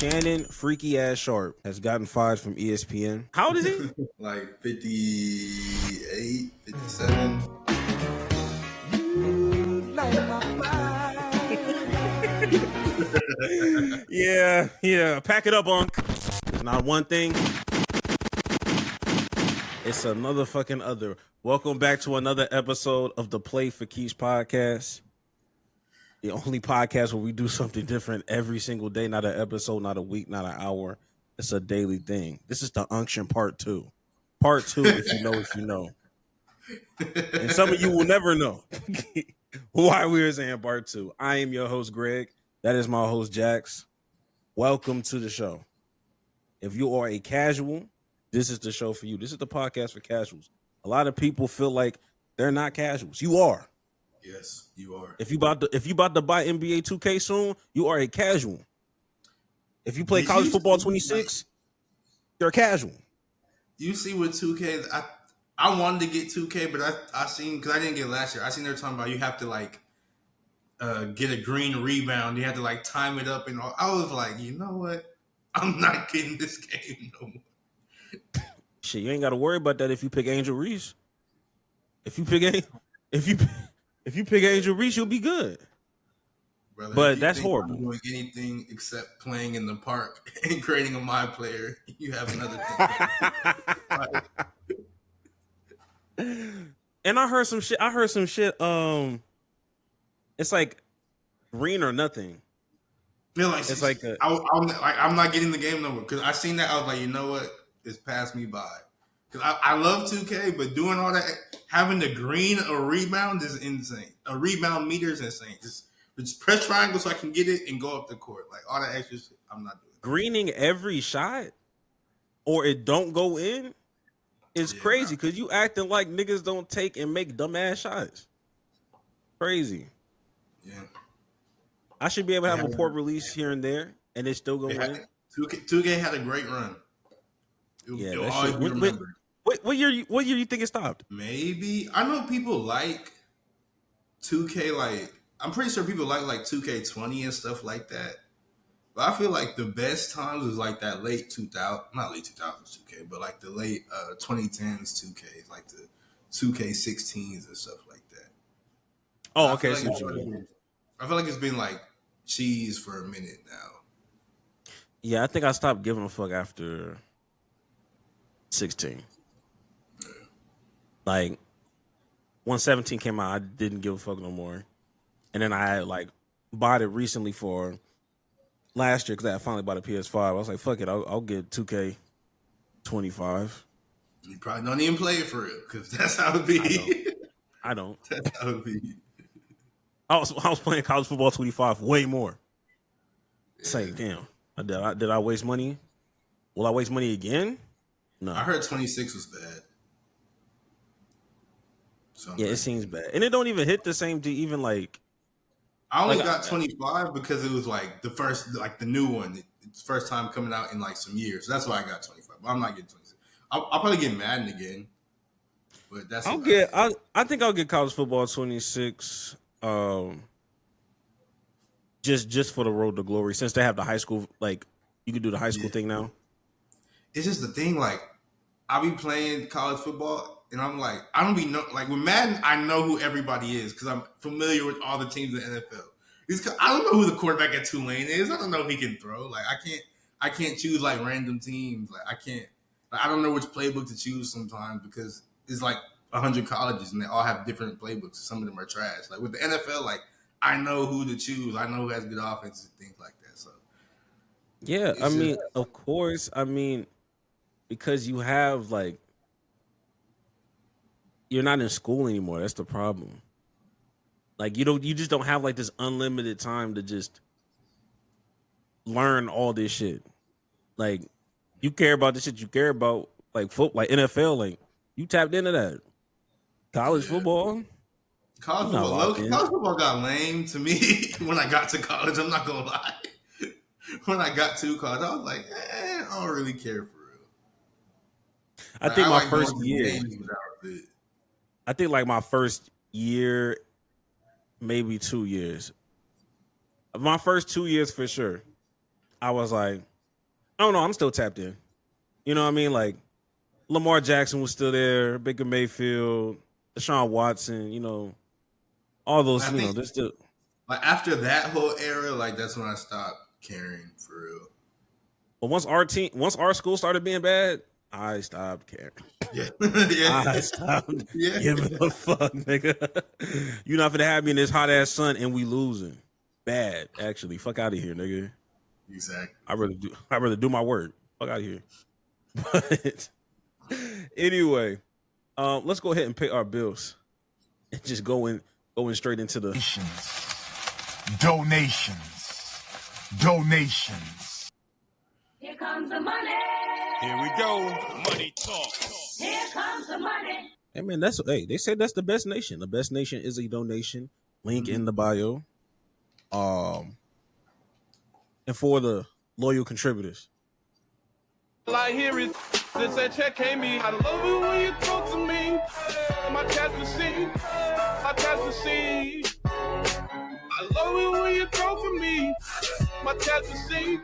Shannon freaky ass Sharp has gotten fired from ESPN. How old is he? Like 58, 57. Yeah. Pack it up, Unc. It's not one thing. It's another fucking other. Welcome back to another episode of the Play for Keeps podcast. The only podcast where we do something different every single day. Not an episode, not a week, not an hour. It's a daily thing. This is the Unction Part 2. Part 2, if you know, if you know. And some of you will never know why we were saying Part 2. I am your host, Greg. That is my host, Jax. Welcome to the show. If you are a casual, this is the show for you. This is the podcast for casuals. A lot of people feel like they're not casuals. You are. Yes, you are. If you about to buy NBA 2K soon, you are a casual. If you play college football 26, you're a casual. You see what 2K? I wanted to get 2K, but I seen, because I didn't get it last year. I seen they're talking about you have to get a green rebound. You have to time it up and all. I was like, you know what? I'm not getting this game no more. Shit, you ain't got to worry about that if you pick Angel Reese. If you pick Angel Reese, you'll be good. Brother, but that's horrible. Doing anything except playing in the park and creating a my player, you have another thing. And I heard some shit. It's like green or nothing. Yeah, it's like I'm not getting the game number because I seen that. I was like, you know what? It's passed me by. Because I love 2K, but doing all that, having to green a rebound is insane. A rebound meter is insane. Just press triangle so I can get it and go up the court. Like all that extra shit, I'm not doing. Greening every shot or it don't go in is crazy because you acting like niggas don't take and make dumbass shots. Crazy. Yeah. I should be able to have a port release here and there and it's still going to win. 2K had a great run. It'll always be remembered. What year you think it stopped? Maybe. I know people like 2K, I'm pretty sure people like 2K20 and stuff like that. But I feel like the best times is that late 2000, not late 2000s 2K, but the late 2010s 2K, like the 2K16s and stuff like that. Oh, okay. I feel like it's been cheese for a minute now. Yeah, I think I stopped giving a fuck after 16. When 17 came out, I didn't give a fuck no more. And then I bought it recently for last year because I finally bought a PS5. I was like, fuck it, I'll get 2K25. You probably don't even play it for real because that's how it be. I don't. That's how it be. I was playing college football 25 way more. It's like, damn, did I waste money? Will I waste money again? No. I heard 26 was bad. It seems bad. And it don't even hit the same to even I only got 25 because it was the first, the new one. It's first time coming out in some years. That's why I got 25. But I'm not getting 26. I'll probably get Madden again. But that's I think I'll get college football 26. Just for the road to glory, since they have the high school, you can do the high school thing now. It's just the thing, I'll be playing college football and I'm I don't be with Madden, I know who everybody is because I'm familiar with all the teams in the NFL. I don't know who the quarterback at Tulane is. I don't know if he can throw. I can't choose random teams. I can't. I don't know which playbook to choose sometimes because it's 100 colleges and they all have different playbooks. Some of them are trash. With the NFL, I know who to choose. I know who has good offenses and things like that. So yeah, I mean, of course, because you have you're not in school anymore. That's the problem. You just don't have this unlimited time to just learn all this shit. You care about the shit you care about, football, NFL, you tapped into that. College football. College football got lame to me when I got to college. I'm not gonna lie. When I got to college, I was like, I don't really care for real. I think my first year. I think my first year, maybe 2 years. My first 2 years for sure. I was like, I don't know. I'm still tapped in. You know what I mean? Like Lamar Jackson was still there, Baker Mayfield, Deshaun Watson. You know, all those. I You know, think they're still. like after that whole era, like that's when I stopped caring for real. But once our school started being bad, I stopped caring. Yeah, I yeah, stopped yeah. giving a fuck, nigga. You're not gonna have me in this hot ass sun and we losing. Bad, actually. Fuck out of here, nigga. Exactly. I'd rather do my work. Fuck out of here. But anyway, let's go ahead and pay our bills and just going straight into the donations. Here comes the money. Here we go. Money talk. Here comes the money. Hey man, they say that's the best nation. The best nation is a donation. Link in the bio. And for the loyal contributors. All I hear is since that check came me. I love it when you talk to me. My cash machine. My cash machine. I love it when you talk to me. My cash machine.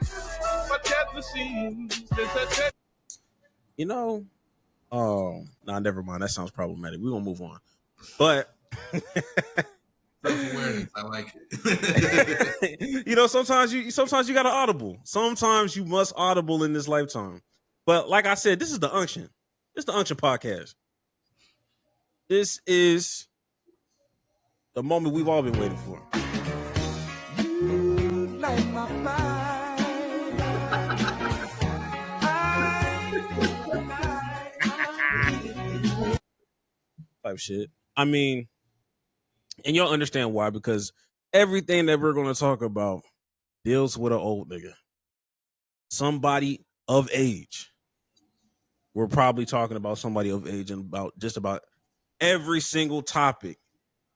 My cash machine. Since that check. You know, nah, never mind. That sounds problematic. We're gonna move on. But Self-awareness, I like it. you know, sometimes you gotta audible. Sometimes you must audible in this lifetime. But like I said, this is the Unction. This is the Unction podcast. This is the moment we've all been waiting for. You like my type shit. I mean, and you'll understand why, because everything that we're going to talk about deals with an old nigga. Somebody of age. We're probably talking about somebody of age and about just about every single topic,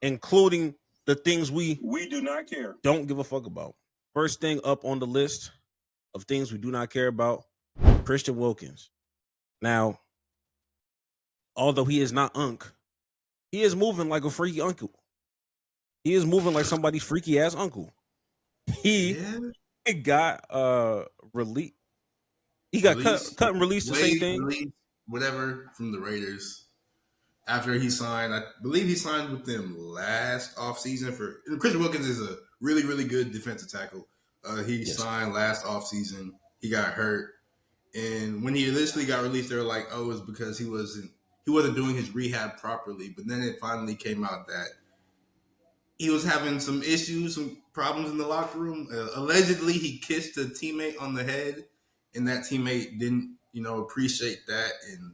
including the things we do not care. Don't give a fuck about. First thing up on the list of things we do not care about, Christian Wilkins. Now, although he is not Unc, he is moving like a freaky uncle. He is moving like somebody's freaky ass uncle. He got released. He got cut and released the same thing. Released, whatever, from the Raiders. After he signed, I believe he signed with them last offseason for Christian Wilkins is a really, really good defensive tackle. He signed last offseason. He got hurt. And when he initially got released, they were like, oh, it's because he wasn't doing his rehab properly. But then it finally came out that he was having some issues, some problems in the locker room. Allegedly, he kissed a teammate on the head, and that teammate didn't, appreciate that, and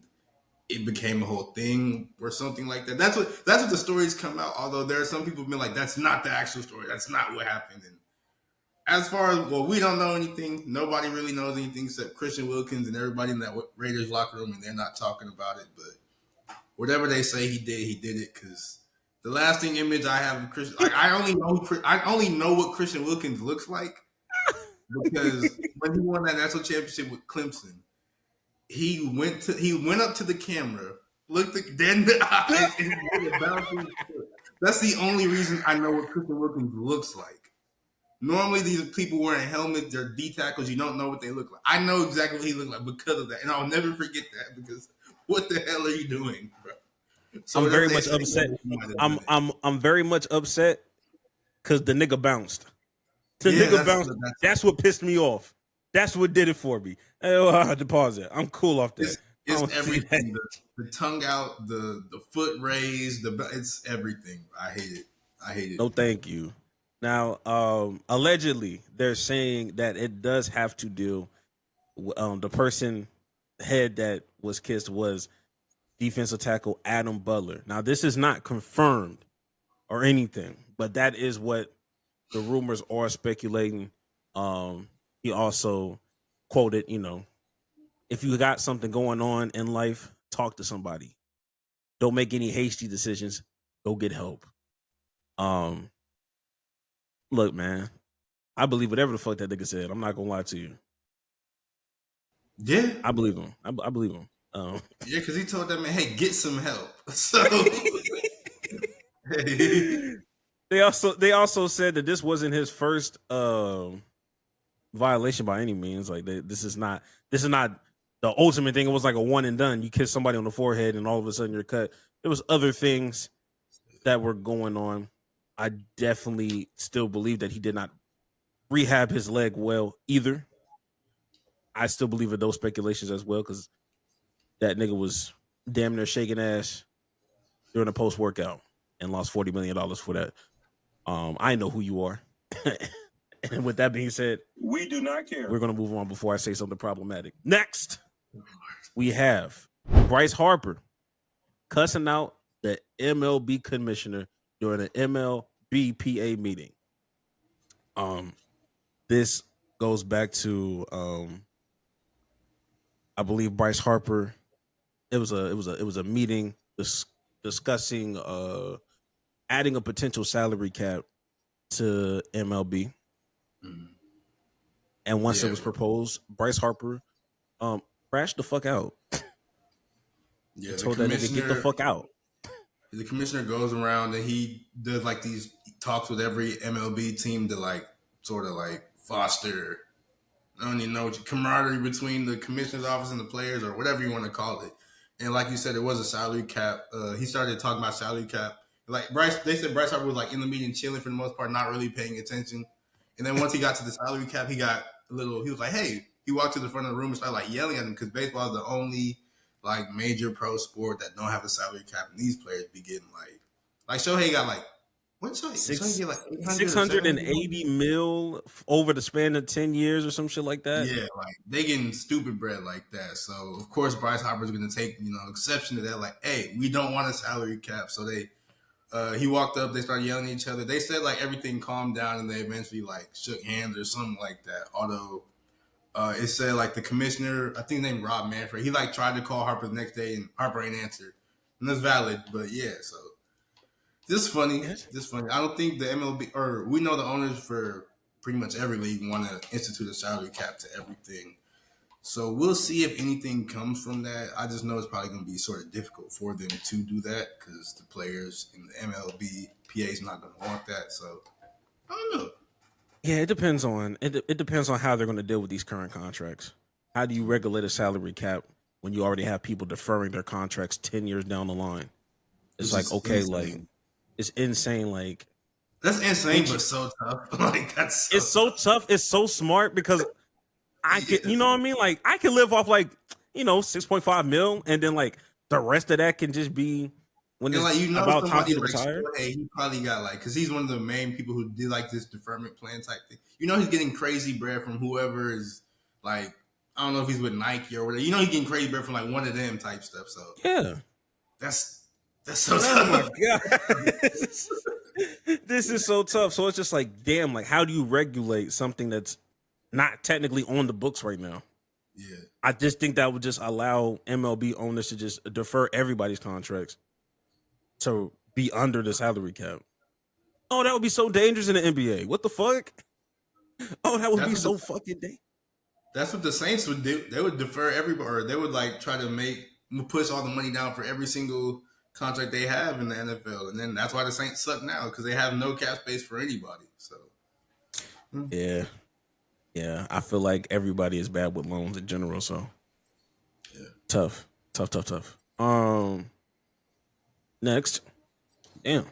it became a whole thing or something like that. That's what the stories come out. Although there are some people who've been like, that's not the actual story. That's not what happened. And as far as, we don't know anything. Nobody really knows anything except Christian Wilkins and everybody in that Raiders locker room, and they're not talking about it. But whatever they say he did it, because the lasting image I have of Christian, like I only know what Christian Wilkins looks like because when he won that national championship with Clemson, he went up to the camera, looked dead in the eyes, and made a bouncing foot. That's the only reason I know what Christian Wilkins looks like. Normally, these people wearing helmets, they're D tackles. You don't know what they look like. I know exactly what he looked like because of that, and I'll never forget that because what the hell are you doing, bro? So I'm very much upset. I'm very much upset because the nigga bounced. The nigga bounced. That's what pissed me off. That's what did it for me. I had to pause it. I'm cool off that. It's everything. The tongue out, the foot raised, it's everything. I hate it. No, thank you. Now, allegedly, they're saying that it does have to do. The person head that was kissed was defensive tackle Adam Butler. Now, this is not confirmed or anything, but that is what the rumors are speculating. He also quoted, if you got something going on in life, talk to somebody. Don't make any hasty decisions. Go get help. Look, man, I believe whatever the fuck that nigga said. I'm not gonna lie to you. Yeah, I believe him. I believe him. Yeah, because he told that man, "Hey, get some help." So they also said that this wasn't his first violation by any means. Like this is not the ultimate thing. It was like a one and done. You kiss somebody on the forehead and all of a sudden you're cut. There was other things that were going on. I definitely still believe that he did not rehab his leg well either. I still believe in those speculations as well because that nigga was damn near shaking ass during a post workout and lost $40 million for that. I know who you are. And with that being said, We do not care. we're going to move on before I say something problematic. Next, we have Bryce Harper cussing out the MLB commissioner during an MLBPA meeting. This goes back to I believe Bryce Harper. It was a meeting discussing adding a potential salary cap to MLB. And once it was proposed, Bryce Harper crashed the fuck out. Yeah, Told that nigga get the fuck out. The commissioner goes around and he does like these talks with every MLB team to like sort of like foster, I don't even know, camaraderie between the commissioner's office and the players or whatever you want to call it. And like you said, it was a salary cap. He started talking about salary cap. Like they said Bryce Harper was like in the meeting chilling for the most part, not really paying attention. And then once he got to the salary cap, he got a little, he was like, hey, he walked to the front of the room and started like yelling at him because baseball is the only like major pro sport that don't have a salary cap. And these players be getting like Shohei got like, what's Shohei get like 680 mil over the span of 10 years or some shit like that. Yeah, like they getting stupid bread like that. So of course Bryce Harper's gonna take, exception to that. Like, hey, we don't want a salary cap. So he walked up, they started yelling at each other. They said like everything calmed down and they eventually like shook hands or something like that. Although it said like the commissioner, I think named Rob Manfred, he like tried to call Harper the next day and Harper ain't answered. And that's valid, but yeah, so this is funny. I don't think the MLB, or we know the owners for pretty much every league want to institute a salary cap to everything. So we'll see if anything comes from that. I just know it's probably going to be sort of difficult for them to do that because the players in the MLB PA is not going to want that. So I don't know. Yeah, it depends on how they're going to deal with these current contracts. How do you regulate a salary cap when you already have people deferring their contracts 10 years down the line? It's like, okay, insane. Like it's insane. Like that's insane, but so tough. Like it's so tough. It's so smart because I can, you know what I mean? Like I can live off like, 6.5 mil, and then like the rest of that can just be when it's like, about time to like retire. Hey, he probably got like, because he's one of the main people who did like this deferment plan type thing. He's getting crazy bread from whoever is like, I don't know if he's with Nike or whatever. He's getting crazy bread from like one of them type stuff. So yeah, that's so tough. Oh my god, this is so tough. So it's just like, damn, like how do you regulate something that's not technically on the books right now? Yeah, I just think that would just allow MLB owners to just defer everybody's contracts to be under the salary cap. Oh, that would be so dangerous in the NBA. What the fuck? Oh, that would be so fucking dangerous. That's what the Saints would do. They would defer everybody, or they would like try to push all the money down for every single contract they have in the NFL, and then that's why the Saints suck now because they have no cap space for anybody. So, yeah, I feel like everybody is bad with loans in general. So, yeah, tough. Next, damn,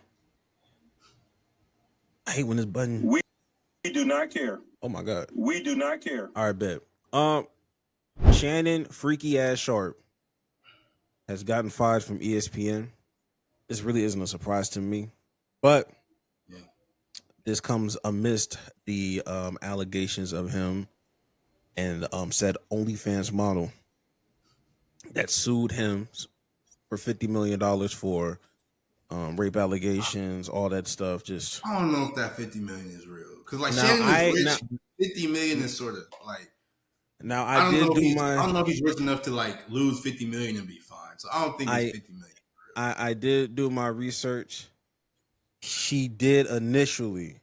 I hate when this button. We do not care. Oh my god, we do not care. All right, bet. Shannon, freaky ass Sharp, has gotten fired from ESPN. This really isn't a surprise to me, but this comes amidst the allegations of him and said OnlyFans model that sued him for $50 million for rape allegations, all that stuff. Just I don't know if that $50 million is real because like Shannon is rich. $50 million is sort of like. Now I don't know if he's rich enough to like lose $50 million and be fine. So I don't think it's $50 million. I did do my research. She did initially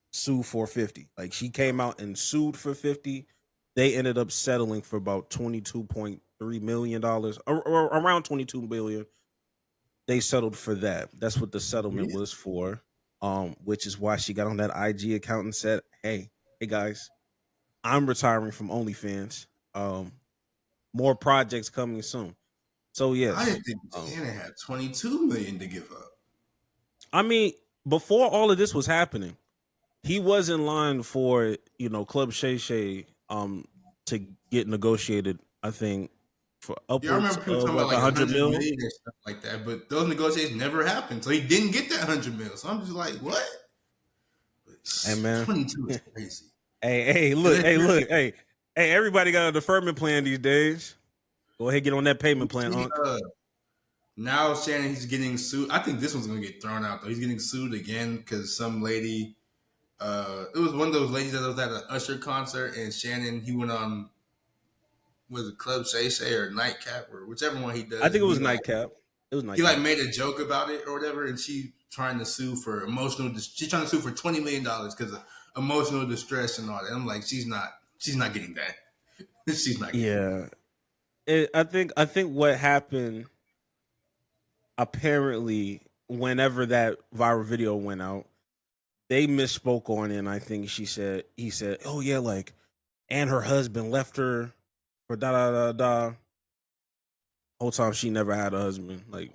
sue for 50. Like she came out and sued for 50. They ended up settling for about $22.3 million, or around $22 billion. They settled for that. That's what the settlement was for. Which is why she got on that IG account and said, "Hey guys, I'm retiring from OnlyFans. More projects coming soon. So yes, I didn't think Shannon had $22 million to give up. I mean, before all of this was happening, he was in line for Club Shay to get negotiated. I think for Yeah, I upwards remember people of talking like about like 100 100 million. million and stuff like that, but those negotiations never happened. So he didn't get that 100 million. So I'm just like, what? Hey man, 22 is crazy. hey, look, hey, everybody got a deferment plan these days. Go ahead, get on that payment plan, Unc. Now Shannon, he's getting sued. I think this one's gonna get thrown out though. He's getting sued again because some lady. It was one of those ladies that was at an Usher concert, and Shannon, he went on, was it Club Shay or Nightcap or whichever one he does. I think it was Nightcap. It was Nightcap. He like made a joke about it or whatever, and she trying to sue for emotional. She's trying to sue for $20 million because of emotional distress and all that. I'm like, she's not getting that. She's not. Getting that. I think what happened. Apparently, whenever that viral video went out, they misspoke on it. And I think he said, "Oh yeah, like, and her husband left her for da da da da." Whole time she never had a husband. Like,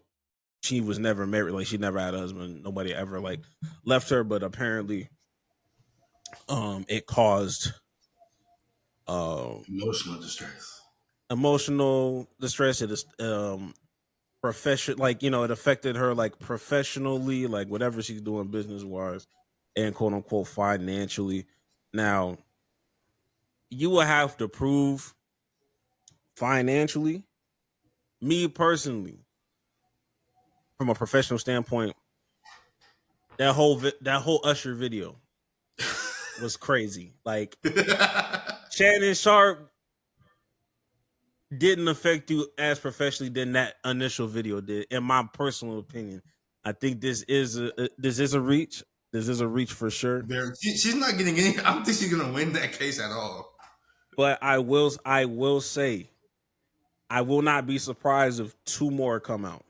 she was never married. Like, she never had a husband. Nobody ever like left her. But apparently, it caused emotional distress. It is profession, like, it affected her like professionally, like whatever she's doing business wise and quote unquote financially. Now, you will have to prove financially. Me personally, from a professional standpoint, that whole Usher video was crazy. Like, Shannon Sharp didn't affect you as professionally than that initial video did, in my personal opinion. I think this is a reach. This is a reach for sure. She's not getting any. I don't think she's gonna win that case at all. But I will say, I will not be surprised if 2 more come out,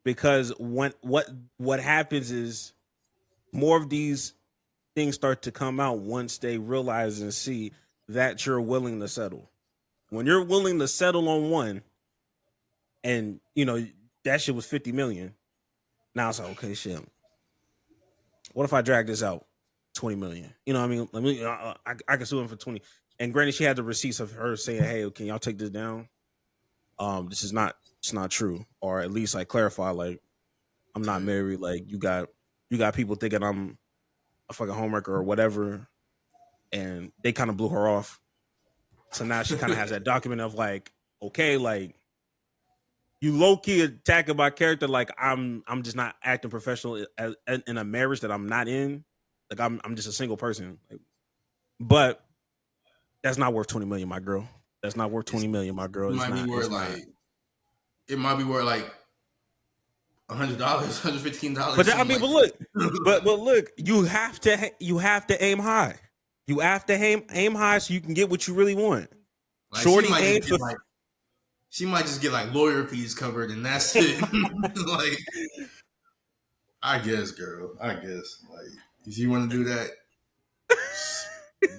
because what happens is more of these things start to come out once they realize and see that you're willing to settle. When you're willing to settle on one, and that shit was 50 million. Now it's like, okay, shit. What if I drag this out 20 million? You know what I mean? Let me. I can sue him for 20. And granted, she had the receipts of her saying, "Hey, can y'all take this down? It's not true," or at least like clarify, like, I'm not married. Like, you got people thinking I'm a fucking homewrecker or whatever, and they kind of blew her off. So now she kind of has that document of like, okay, like, you low key attacking my character. Like, I'm just not acting professional in a marriage that I'm not in. Like, I'm just a single person. Like, but that's not worth 20 million, my girl. That's not worth 20 million, my girl. It might be worth like $100, $115. But I mean, but look, you have to aim high. You have to aim high so you can get what you really want. Like, Shorty aimed for. She might just get like lawyer fees covered, and that's it. Like, I guess, girl. I guess, like, if you want to do that,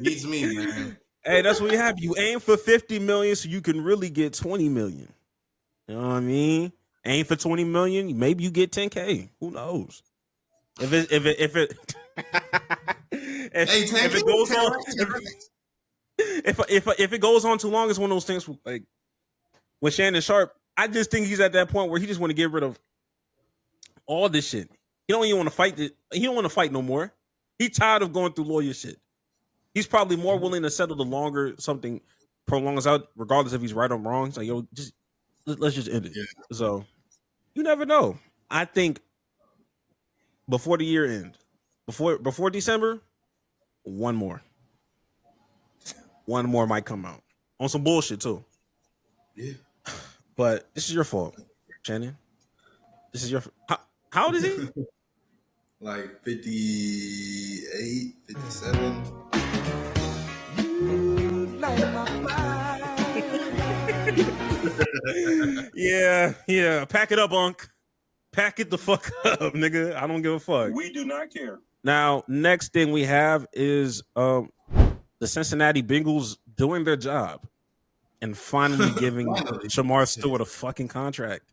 beats me, man. Hey, that's what you have. You aim for 50 million so you can really get 20 million. You know what I mean? Aim for 20 million, maybe you get 10K. Who knows? If it goes on too long, it's one of those things like with Shannon Sharp. I just think he's at that point where he just want to get rid of all this shit. He don't even want to fight. He don't want to fight no more. He's tired of going through lawyer shit. He's probably more willing to settle the longer something prolongs out, regardless if he's right or wrong. It's like, yo, let's just end it. Yeah. So you never know. I think before the year end, before December, one more might come out on some bullshit too. Yeah. But this is your fault, Shannon. This is your. How old is he? Like 58, 57. Yeah. Pack it up, Unc. Pack it the fuck up, nigga. I don't give a fuck. We do not care. Now, next thing we have is the the Cincinnati Bengals doing their job and finally giving Shamar Stewart a fucking contract.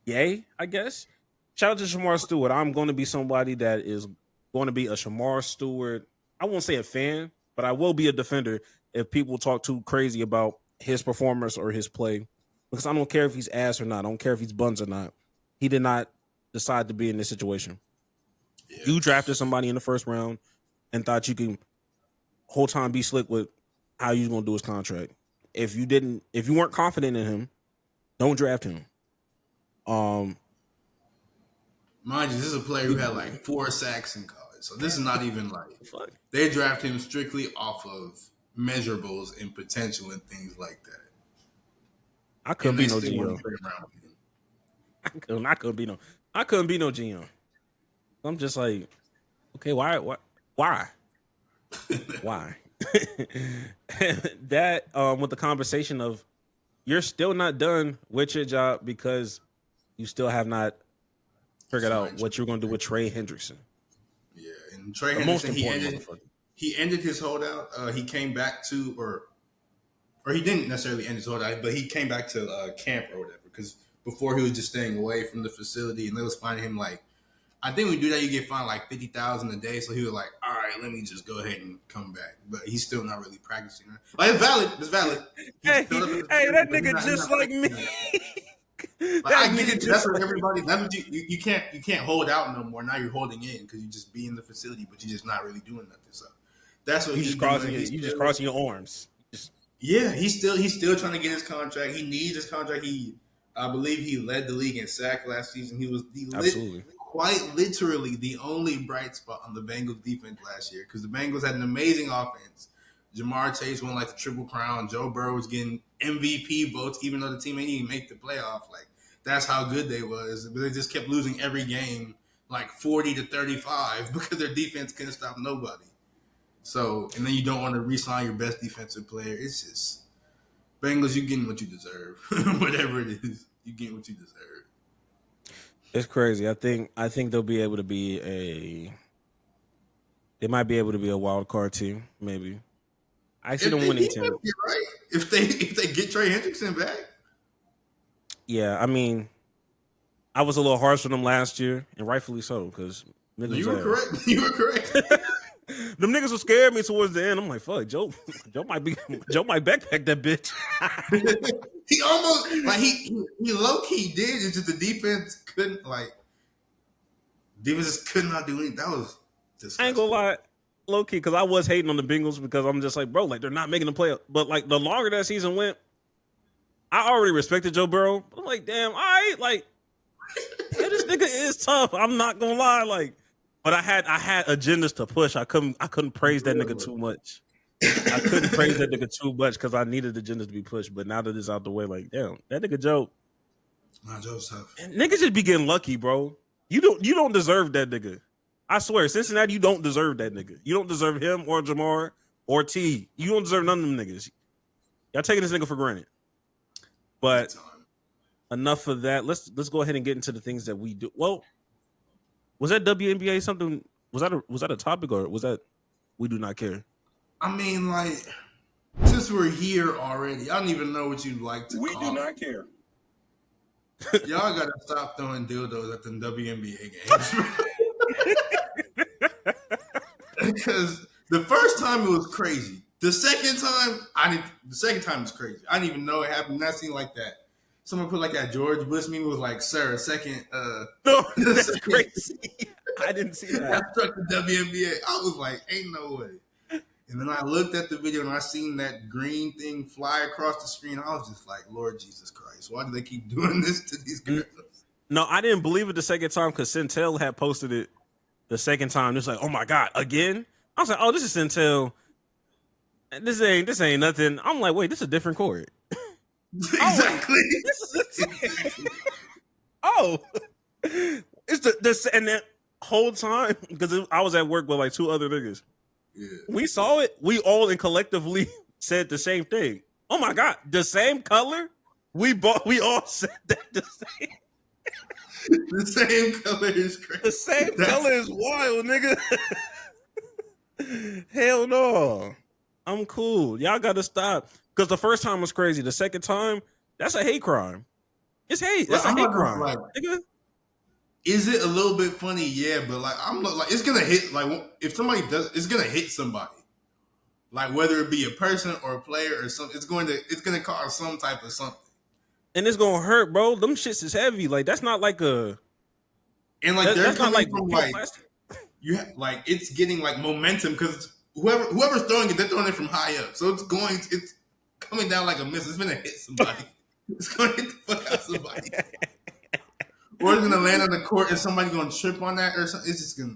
Yay, I guess. Shout out to Shamar Stewart. I'm going to be somebody that is going to be a Shamar Stewart. I won't say a fan, but I will be a defender if people talk too crazy about his performance or his play. Because I don't care if he's ass or not. I don't care if he's buns or not. He did not decide to be in this situation. Yeah. You drafted somebody in the first round and thought you can whole time be slick with how you're going to do his contract. If you weren't confident in him, don't draft him. Mind you, this is a player who had like 4 sacks in college. So this is not even like they draft him strictly off of measurables and potential and things like that. I couldn't be no GM. I couldn't be no GM. I'm just like, okay, why? That with the conversation of you're still not done with your job because you still have not figured out what you're going to do with Trey Hendrickson. Yeah, and Trey Hendrickson, he ended his holdout. He came back to, or he didn't necessarily end his holdout, but he came back to camp or whatever. Because before he was just staying away from the facility, and they was finding him like, I think when you do that, you get fined like $50,000 a day. So he was like, all right, let me just go ahead and come back. But he's still not really practicing. Like, it's valid. It's valid. Hey, that nigga just like me. I get it. That's what everybody. That's what you can't hold out no more. Now you're holding in because you just be in the facility, but you're just not really doing nothing. So that's what he's crossing. You just crossing your arms. Yeah, he's still trying to get his contract. He needs his contract. I believe he led the league in sack last season. He was quite literally the only bright spot on the Bengals defense last year because the Bengals had an amazing offense. Jamar Chase won like the Triple Crown. Joe Burrow was getting MVP votes, even though the team ain't even make the playoff. Like, that's how good they was. But they just kept losing every game, like 40-35, because their defense couldn't stop nobody. So, and then you don't want to re-sign your best defensive player. It's just, Bengals, you're getting what you deserve. Whatever it is, you're getting what you deserve. It's crazy. I think they'll be able to be they might be able to be a wild card team, maybe. I see them winning team. Right. If they get Trey Hendrickson back. Yeah, I mean, I was a little harsh on them last year, and rightfully so, because you were correct. You were correct. Them niggas were scared me towards the end. I'm like, fuck, Joe might backpack that bitch. He almost he low key did. It's just the defense couldn't just could not do anything. That was disgusting. I ain't gonna lie, low key, because I was hating on the Bengals because I'm just like, bro, like they're not making the play. But like the longer that season went, I already respected Joe Burrow. I'm like, damn, all right, like yeah, this nigga is tough. I'm not gonna lie, like. But I had agendas to push. I couldn't praise that nigga too much. I couldn't praise that nigga too much because I needed agendas to be pushed. But now that it's out the way, like, damn, that nigga Joe. Nah, Joe's tough. Niggas just be getting lucky, bro. You don't deserve that nigga. I swear, Cincinnati, you don't deserve that nigga. You don't deserve him or Jamar or T. You don't deserve none of them niggas. Y'all taking this nigga for granted. But enough of that. Let's go ahead and get into the things that we do. Well, was that WNBA something? Was that a topic or was that we do not care? I mean, like, since we're here already, I don't even know what you'd like to We call do it. not care. Y'all gotta stop throwing dildos at the WNBA games. Because the first time it was crazy. The second time was crazy. I didn't even know it happened. Not seen like that. Someone put like that George Bush meme was like, sir, a second. No, that's crazy. I didn't see that. I struck the WNBA. I was like, ain't no way. And then I looked at the video and I seen that green thing fly across the screen. I was just like, Lord Jesus Christ, why do they keep doing this to these girls? No, I didn't believe it the second time because Centel had posted it the second time. It's like, oh my God, again? I was like, oh, this is Centel. This ain't nothing. I'm like, wait, this is a different court. Exactly. It's this and that whole time because I was at work with like 2 other niggas. Yeah. We saw it. We all and collectively said the same thing. Oh my God, the same color. We all said that the same. The same color is crazy. The same color is wild, nigga. Hell no. I'm cool. Y'all gotta stop. Because the first time was crazy. The second time, that's a hate crime. It's hate. That's a hate crime. Like, nigga. is it a little bit funny? Yeah, but like I'm like it's gonna hit. Like if somebody does, it's gonna hit somebody. Like whether it be a person or a player or something, it's gonna cause some type of something. And it's gonna hurt, bro. Them shits is heavy. Like that's not like a. And like they're coming from like plastic. like it's getting like momentum because whoever's throwing it, they're throwing it from high up, so it's coming down like a missile. It's gonna hit somebody. It's gonna hit the fuck out of somebody. Or it's gonna land on the court and somebody gonna trip on that or something. It's gonna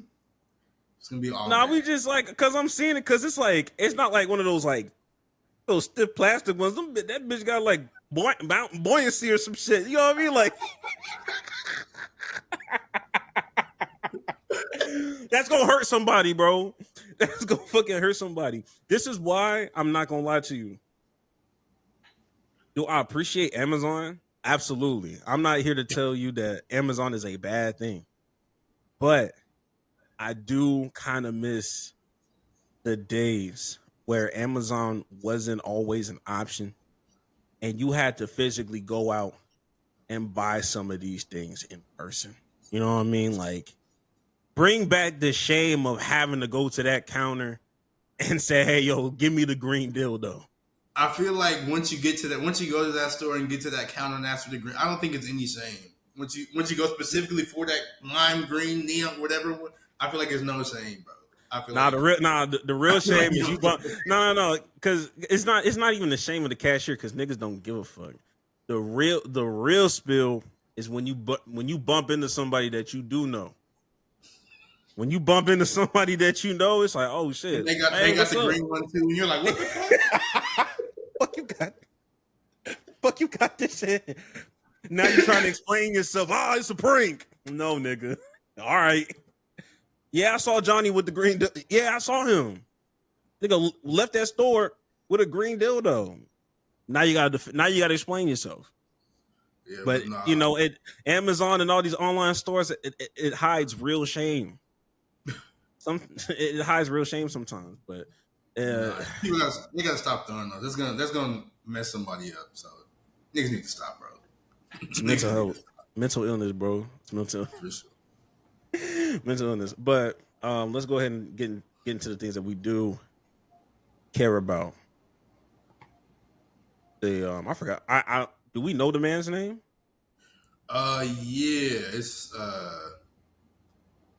be all. Nah, we just like because I'm seeing it because it's like it's not like one of those like those stiff plastic ones. That bitch got like buoyancy or some shit. You know what I mean? Like that's gonna hurt somebody, bro. That's gonna fucking hurt somebody. This is why I'm not gonna lie to you. Do I appreciate Amazon? Absolutely. I'm not here to tell you that Amazon is a bad thing, but I do kind of miss the days where Amazon wasn't always an option and you had to physically go out and buy some of these things in person. You know what I mean? Like, bring back the shame of having to go to that counter and say, hey, yo, give me the green dildo. I feel like once you go to that store and get to that counter and ask for the green, I don't think it's any shame. Once you go specifically for that lime green, neon, whatever, I feel like there's no shame, bro. I feel the real shame is you bump. No, because it's not even the shame of the cashier because niggas don't give a fuck. The real spill is when you bump into somebody that you do know. When you bump into somebody that you know, it's like, oh shit. And they got the green one too, and you're like, what the fuck? Fuck you got this shit. Now you're trying to explain yourself. It's a prank. No, nigga. All right. Yeah, I saw Johnny with the green. Yeah, I saw him. Nigga left that store with a green dildo. Now you gotta explain yourself. Yeah, but nah. you know, Amazon and all these online stores, it hides real shame. It hides real shame sometimes, but they gotta stop throwing those. That's gonna mess somebody up. So niggas need to stop, bro. It's mental health, mental illness, bro. It's mental illness. But let's go ahead and get into the things that we do care about. I forgot. I do we know the man's name? It's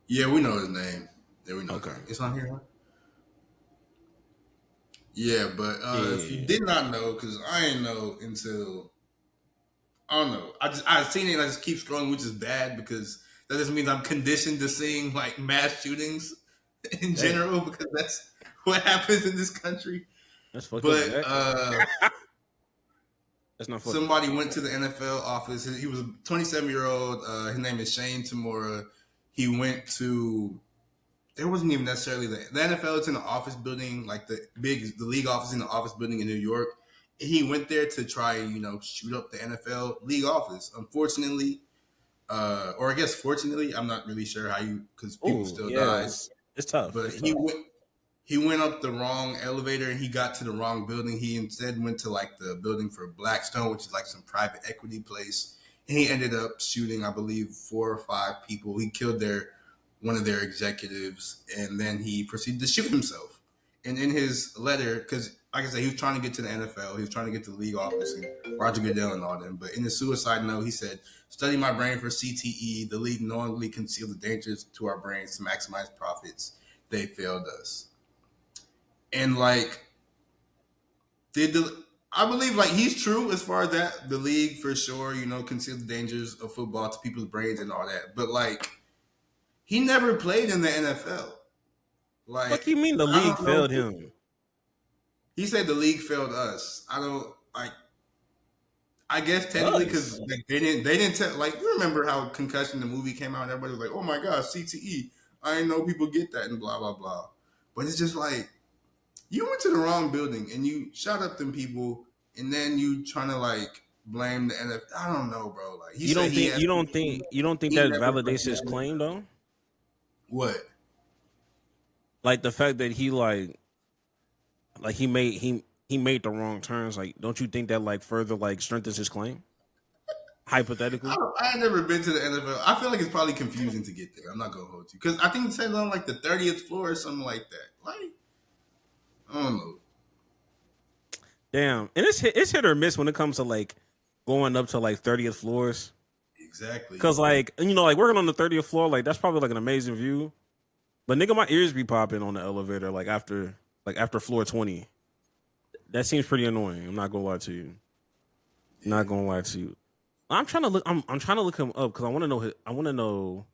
we know his name. Yeah, we know. Okay, it's on here. Huh? Yeah, but if you did not know, because I didn't know until I don't know. I seen it and I just keep scrolling, which is bad because that just means I'm conditioned to seeing like mass shootings in general because that's what happens in this country. That's fucked up. But that's not fucked somebody went to the NFL office. He was a 27-year-old. His name is Shane Tamura. He went to. There wasn't even necessarily the NFL. It's in the office building, like the league office in the office building in New York. He went there to try and shoot up the NFL league office. Unfortunately, or I guess fortunately, I'm not really sure because people still die. It's tough. But he went up the wrong elevator and he got to the wrong building. He instead went to like the building for Blackstone, which is like some private equity place. And he ended up shooting, I believe, 4 or 5 people. He killed one of their executives, and then he proceeded to shoot himself. And in his letter, because like I said, he was trying to get to the NFL, he was trying to get to the league office and Roger Goodell and all them. But in his suicide note, he said, "Study my brain for CTE. The league knowingly concealed the dangers to our brains to maximize profits. They failed us." And like, I believe like he's true as far as that. The league for sure, concealed the dangers of football to people's brains and all that. But like, he never played in the NFL. Like, what do you mean the league failed him? He said the league failed us. I guess technically because they didn't tell. Like, you remember how Concussion the movie came out and everybody was like, "Oh my gosh, CTE! I didn't know people get that," and blah blah blah. But it's just like you went to the wrong building and you shot up them people, and then you trying to like blame the NFL. I don't know, bro. Like, you don't think that validates his claim though? What? Like the fact that he he made the wrong turns. Like, don't you think that like further like strengthens his claim? Hypothetically, I've never been to the NFL. I feel like it's probably confusing to get there. I'm not gonna hold you because I think it says on like the 30th floor or something like that. Like, I don't know. damn. And it's hit or miss when it comes to like going up to like 30th floors. Exactly. Because like like working on the 30th floor, like that's probably like an amazing view. But nigga, my ears be popping on the elevator like after floor 20. That seems pretty annoying. I'm not gonna lie to you. Not gonna lie to you. I'm trying to look. I'm trying to look him up because I want to know. I want to know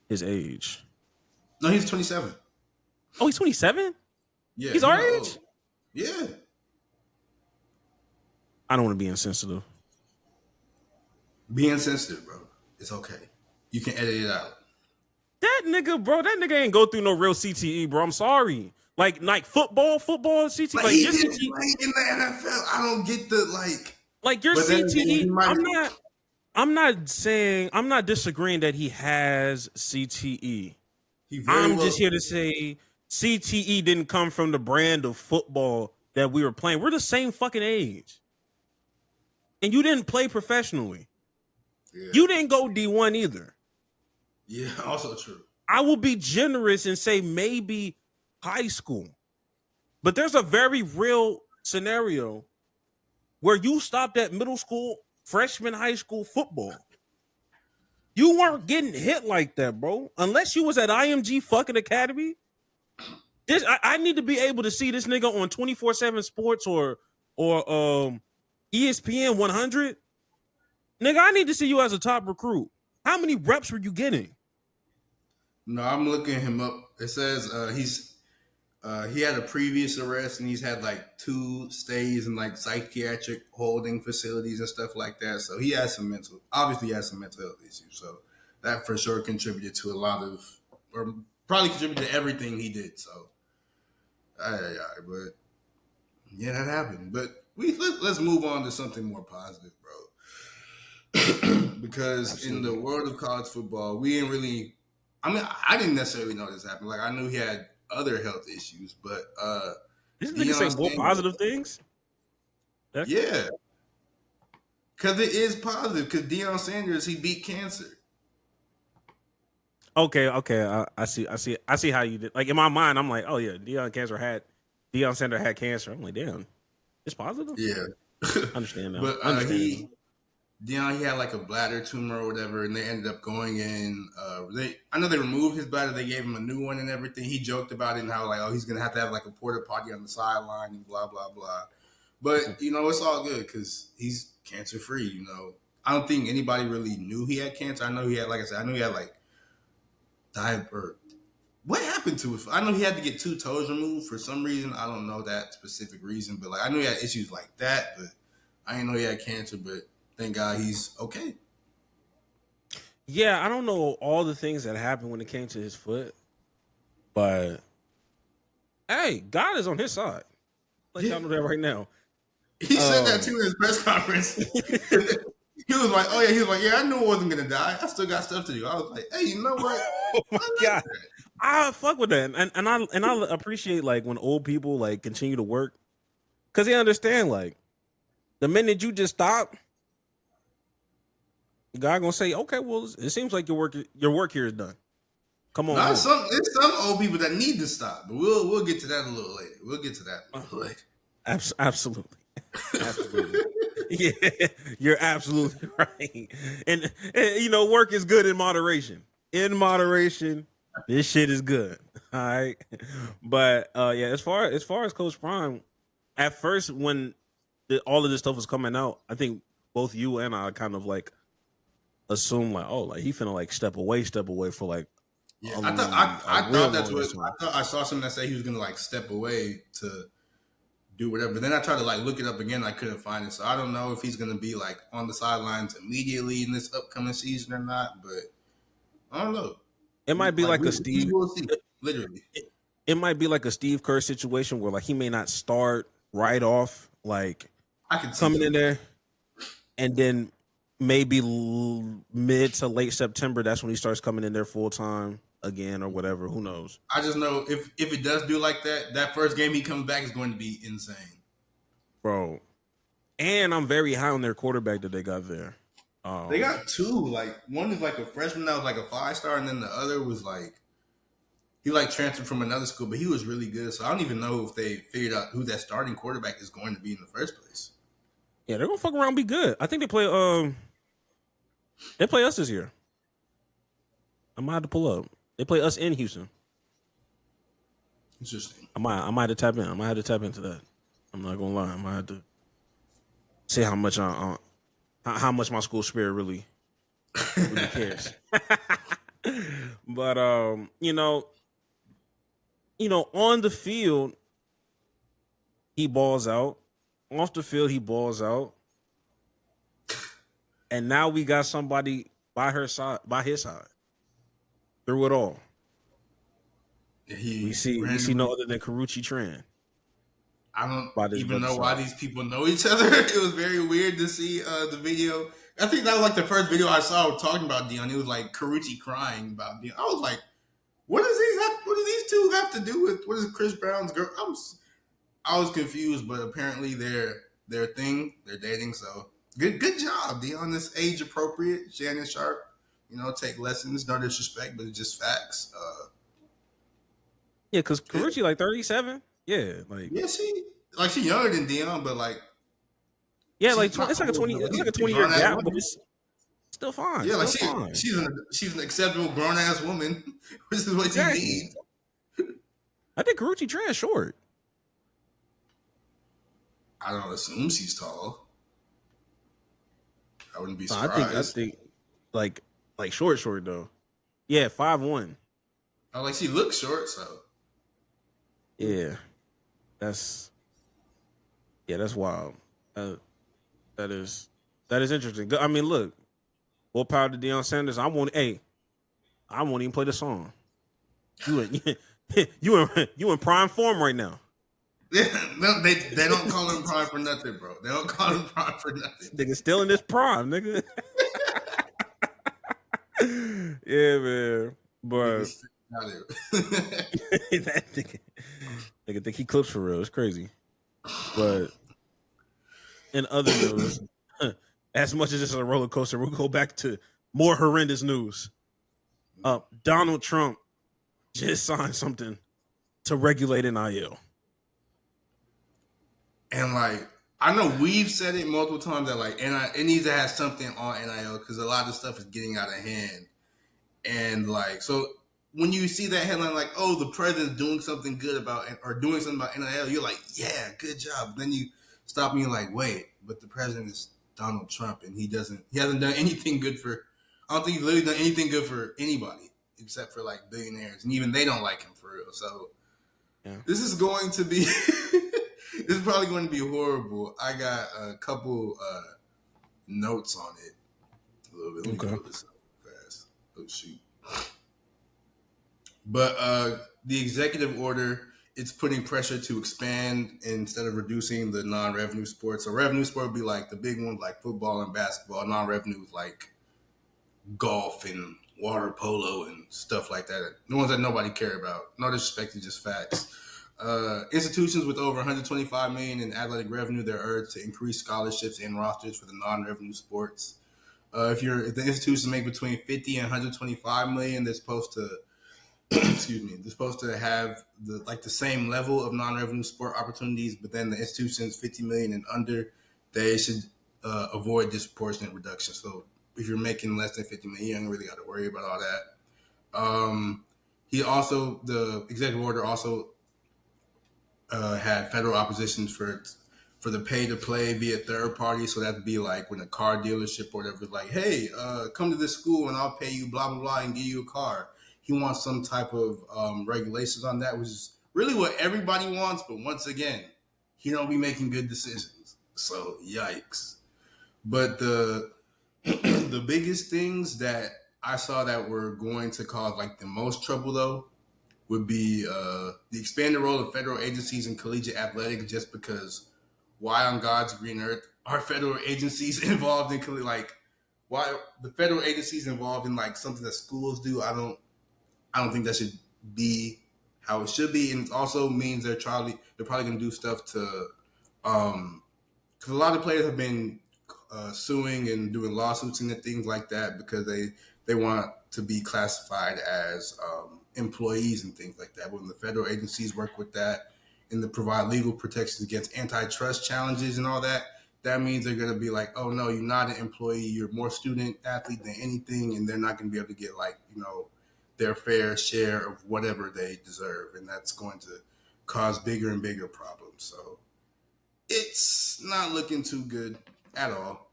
his age. No, he's 27. Oh, he's 27. Yeah, he's our age. Yeah. I don't want to be insensitive. Be insensitive, bro. It's okay. You can edit it out. That nigga ain't go through no real CTE, bro. I'm sorry. Like football CTE. Like he didn't play in the NFL. I don't get the like your CTE. I'm not disagreeing that he has CTE. I'm just here to say CTE didn't come from the brand of football that we were playing. We're the same fucking age. And you didn't play professionally. Yeah. You didn't go D1 either. Yeah, also true. I will be generous and say maybe high school. But there's a very real scenario where you stopped at middle school, freshman high school football. You weren't getting hit like that, bro. Unless you was at IMG fucking Academy. I need to be able to see this nigga on 24/7 Sports or ESPN 100. Nigga, I need to see you as a top recruit. How many reps were you getting? No, I'm looking him up. It says he had a previous arrest and he's had like 2 stays in like psychiatric holding facilities and stuff like that. So he has some obviously he has some mental health issues. So that for sure contributed to a lot of, or probably contributed to everything he did. So, but yeah, that happened. But let's move on to something more positive, bro. Because absolutely. In the world of college football, we didn't really. I mean, I didn't necessarily know this happened. Like I knew he had other health issues, but this nigga say more positive things. Yeah, because it is positive. Because Deion Sanders, he beat cancer. Okay, I see how you did. Like in my mind, I'm like, oh yeah, Deion Sanders had cancer. I'm like, damn, it's positive. Yeah, I understand now. But he had like a bladder tumor or whatever, and they ended up going in. I know they removed his bladder. They gave him a new one and everything. He joked about it and how like, oh, he's gonna have to have like a porta potty on the sideline and blah blah blah. But it's all good because he's cancer free. I don't think anybody really knew he had cancer. I know he had, like I said, like diabetes. What happened to it? I know he had to get 2 toes removed for some reason. I don't know that specific reason, but like I knew he had issues like that. But I didn't know he had cancer. But thank God he's okay. Yeah, I don't know all the things that happened when it came to his foot, but hey, God is on his side. Let y'all know that right now. He said that too in his press conference. He was like, "Oh yeah," he was like, "Yeah, I knew I wasn't gonna die. I still got stuff to do." I was like, "Hey, you know what? Oh my God, I fuck with that, and I appreciate like when old people like continue to work because they understand like the minute you just stop. God gonna say, okay, well, it seems like your work here is done. Come on. There's some old people that need to stop, but we'll get to that a little later. We'll get to that a little later. Absolutely. Yeah, you're absolutely right. And work is good in moderation. In moderation, this shit is good. All right. But yeah, as far as Coach Prime, at first when all of this stuff was coming out, I think both you and I kind of like assume like, oh, like he finna like step away for like. Yeah, I thought that's what I thought. I saw something that said he was gonna like step away to do whatever. But then I tried to like look it up again. I couldn't find it, so I don't know if he's gonna be like on the sidelines immediately in this upcoming season or not. But I don't know. It might be like a Steve. We'll see. Literally, it might be like a Steve Kerr situation where like he may not start right off like I can coming in there, and then maybe mid to late September, that's when he starts coming in there full time. again or whatever. Who knows? I just know if it does do like that, that first game he comes back is going to be insane, bro. And I'm very high on their quarterback that they got there. They got two. Like one is like a freshman that was like a 5-star, and then the other was like he like transferred from another school, but he was really good. So I don't even know if they figured out who that starting quarterback is going to be in the first place. Yeah, they're gonna fuck around and be good. I think they play us this year. I might have to pull up. They play us in Houston. Interesting. I might have to tap in. I might have to tap into that. I'm not gonna lie. I might have to see how much how much my school spirit really cares. But you know, on the field, he balls out. Off the field, he balls out. And now we got somebody by his side, through it all. Yeah, we see no other than Karuchi Tran. I don't even know why these people know each other. It was very weird to see the video. I think that was like the first video I saw talking about Dion. It was like Karuchi crying about Dion. I was like, what do these two have to do with what is Chris Brown's girl? I was confused, but apparently they're dating. So good job, Dion. This age appropriate. Shannon Sharp, take lessons. No disrespect, but it's just facts. Yeah, because Karuchi like 37. Yeah, she's younger than Dion, but like it's like a 20-year gap, but it's still fine. Yeah, she's an acceptable grown ass woman, which is what you need. I think Karuchi Tran short. I don't assume she's tall. I wouldn't be surprised. I think like short though. Yeah, 5'1". Oh, like she looks short, so yeah, that's wild. That is interesting. I mean, look, more power to Deion Sanders. I won't even play the song. You in prime form right now. Yeah, no, they don't call him prime for nothing, bro. They don't call him prime for nothing. Nigga still in this prime, nigga. Yeah, man. But that nigga think he clips for real. It's crazy. But in other news, as much as this is a roller coaster, we'll go back to more horrendous news. Donald Trump just signed something to regulate NIL. And I know we've said it multiple times that it needs to have something on NIL because a lot of stuff is getting out of hand. And so when you see that headline the president's doing something good about NIL, you're like, yeah, good job. Then you stop and you're like, wait, but the president is Donald Trump and he hasn't done anything good I don't think he's literally done anything good for anybody except for billionaires, and even they don't like him for real. So This is going to be this is probably going to be horrible. I got a couple notes on it. A little bit. Let me pull this up fast. Oh shoot. But the executive order, it's putting pressure to expand instead of reducing the non-revenue sports. So revenue sport would be the big ones like football and basketball. Non-revenue is golf and water polo and stuff like that. The ones that nobody care about. No disrespect, it's just facts. Institutions with over $125 million in athletic revenue, they're urged to increase scholarships and rosters for the non-revenue sports. If the institutions make between $50 and $125 million, they're supposed to they're supposed to have the same level of non-revenue sport opportunities, but then the institutions $50 million and under, they should avoid disproportionate reduction. So if you're making less than $50 million, you don't really got to worry about all that. The executive order also had federal opposition for the pay to play via third party. So that'd be when a car dealership or whatever is hey, come to this school and I'll pay you blah, blah, blah and give you a car. He wants some type of regulations on that, which is really what everybody wants. But once again, he don't be making good decisions. So yikes. But the biggest things that I saw that were going to cause the most trouble though would be the expanded role of federal agencies in collegiate athletics, just because why on God's green earth are federal agencies involved in why the federal agencies involved in something that schools do? I don't think that should be how it should be, and it also means they're probably going to do stuff to, because a lot of players have been suing and doing lawsuits and things like that because they want to be classified as employees and things like that. When the federal agencies work with that and to provide legal protections against antitrust challenges and all that, that means they're going to be like, oh no, you're not an employee, you're more student athlete than anything, and they're not going to be able to get like, their fair share of whatever they deserve, and that's going to cause bigger and bigger problems. So it's not looking too good at all.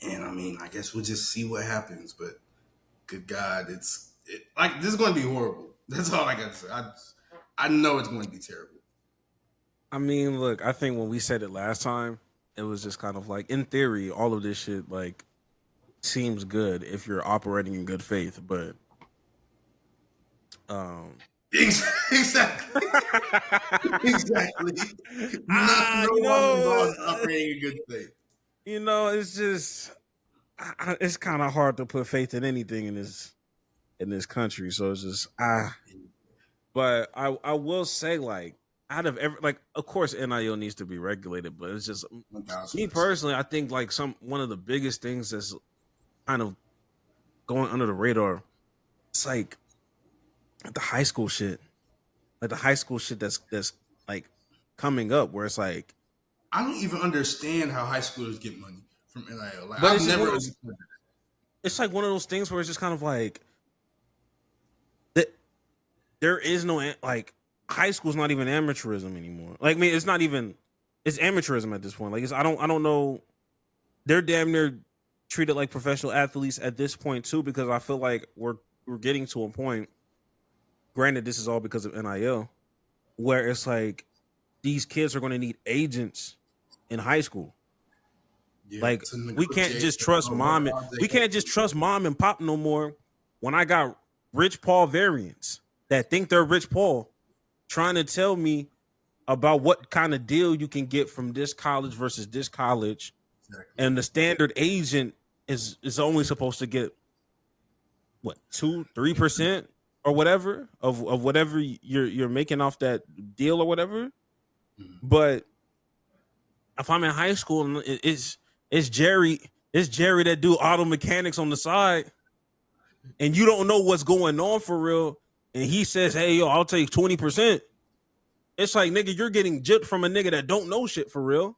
And I mean, I guess we'll just see what happens. But good God, this is going to be horrible. That's all I got to say. I know it's going to be terrible. I mean, look, I think when we said it last time, it was just kind of like, in theory, all of this shit like seems good if you're operating in good faith, but exactly. Exactly. No one is operating in good faith. It's just it's kind of hard to put faith in anything in this country. So it's just But I will say, like, out of every, like, of course NIL needs to be regulated, but it's just 1,000%. me personally, I think like one of the biggest things that's kind of going under the radar, it's like the high school shit. Like the high school shit that's like coming up where it's like, I don't even understand how high schoolers get money from NIL. Like, but I've never understood that. It's like one of those things where it's just kind of like that there is no, like, high school's not even amateurism anymore. Like, I mean, it's amateurism at this point. Like, I don't know. They're damn near treated like professional athletes at this point too, because I feel like we're getting to a point. Granted, this is all because of NIL, where it's like these kids are going to need agents in high school. Yeah, like we can't just trust mom and pop no more. When I got Rich Paul variants that think they're Rich Paul trying to tell me about what kind of deal you can get from this college versus this college, exactly. And the standard agent is only supposed to get what 2-3% or whatever of whatever you're making off that deal or whatever. Mm-hmm. But if I'm in high school and it's Jerry that do auto mechanics on the side, and you don't know what's going on for real, and he says, "Hey, yo, I'll take 20%." It's like, nigga, you're getting gypped from a nigga that don't know shit for real,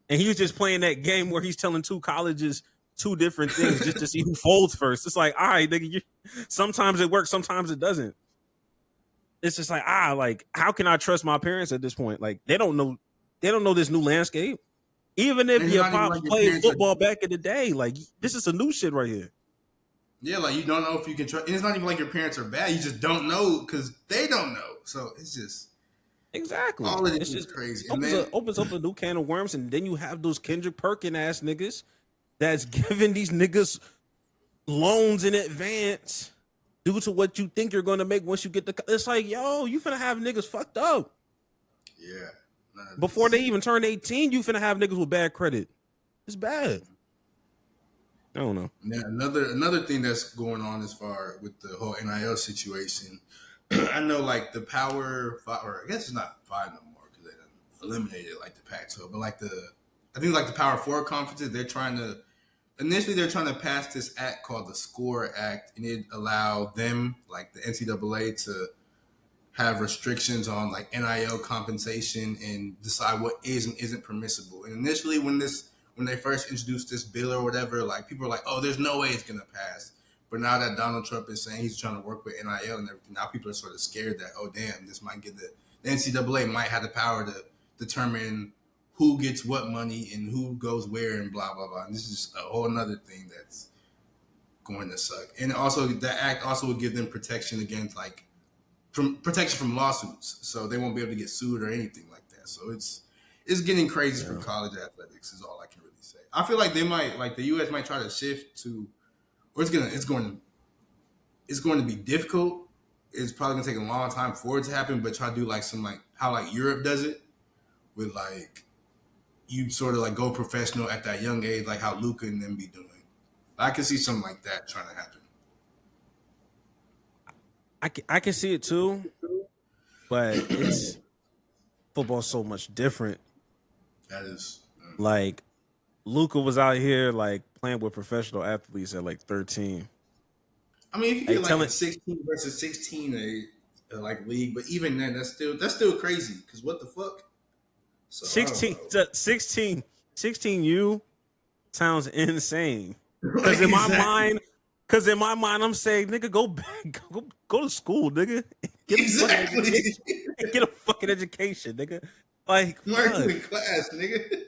and he's just playing that game where he's telling two colleges two different things just to see who folds first. It's like, all right, nigga, sometimes it works, sometimes it doesn't. It's just like, like, how can I trust my parents at this point? Like, they don't know this new landscape. Even if your pops played football back in the day, like, this is a new shit right here. Yeah, like, you don't know if you can trust. And it's not even like your parents are bad. You just don't know because they don't know. So it's just exactly. All of it is crazy. Opens up a new can of worms, and then you have those Kendrick Perkins ass niggas that's giving these niggas loans in advance due to what you think you're going to make once you get the. It's like, yo, you finna have niggas fucked up. Yeah. Before they even turn 18, you finna have niggas with bad credit. It's bad. I don't know. Yeah, another thing that's going on as far with the whole NIL situation, I know like the Power 5, or I guess it's not 5 no more because they eliminated like the Pac-12, but like I think like the Power 4 conferences, they're trying to pass this act called the SCORE Act, and it allowed them, like the NCAA, to have restrictions on like NIL compensation and decide what is and isn't permissible. And initially when they first introduced this bill or whatever, like people were like, oh, there's no way it's going to pass. But now that Donald Trump is saying he's trying to work with NIL and everything, now people are sort of scared that, oh, damn, this might get the NCAA might have the power to determine who gets what money and who goes where and blah, blah, blah. And this is just a whole other thing that's going to suck. And also that act also would give them protection against protection from lawsuits. So they won't be able to get sued or anything like that. So it's getting crazy for college athletics is all I can really say. I feel like they might, like the U.S. might try to shift to, or it's going to be difficult. It's probably going to take a long time for it to happen, but try to do like some like how like Europe does it with like you sort of like go professional at that young age, like how Luka and them be doing. I can see something like that trying to happen. I can see it too, but it's football's so much different. That is Like Luka was out here like playing with professional athletes at like 13. I mean, if you Hey, get like tell a it 16 versus 16 like league, but even then, that's still crazy. Because what the fuck? So I don't 16 know. 16 sounds insane. Like, Because in my mind, I'm saying, nigga, go back, go to school, nigga. Get a fucking exactly. education. Get a fucking education, nigga. Like, Mark fuck. in class, nigga.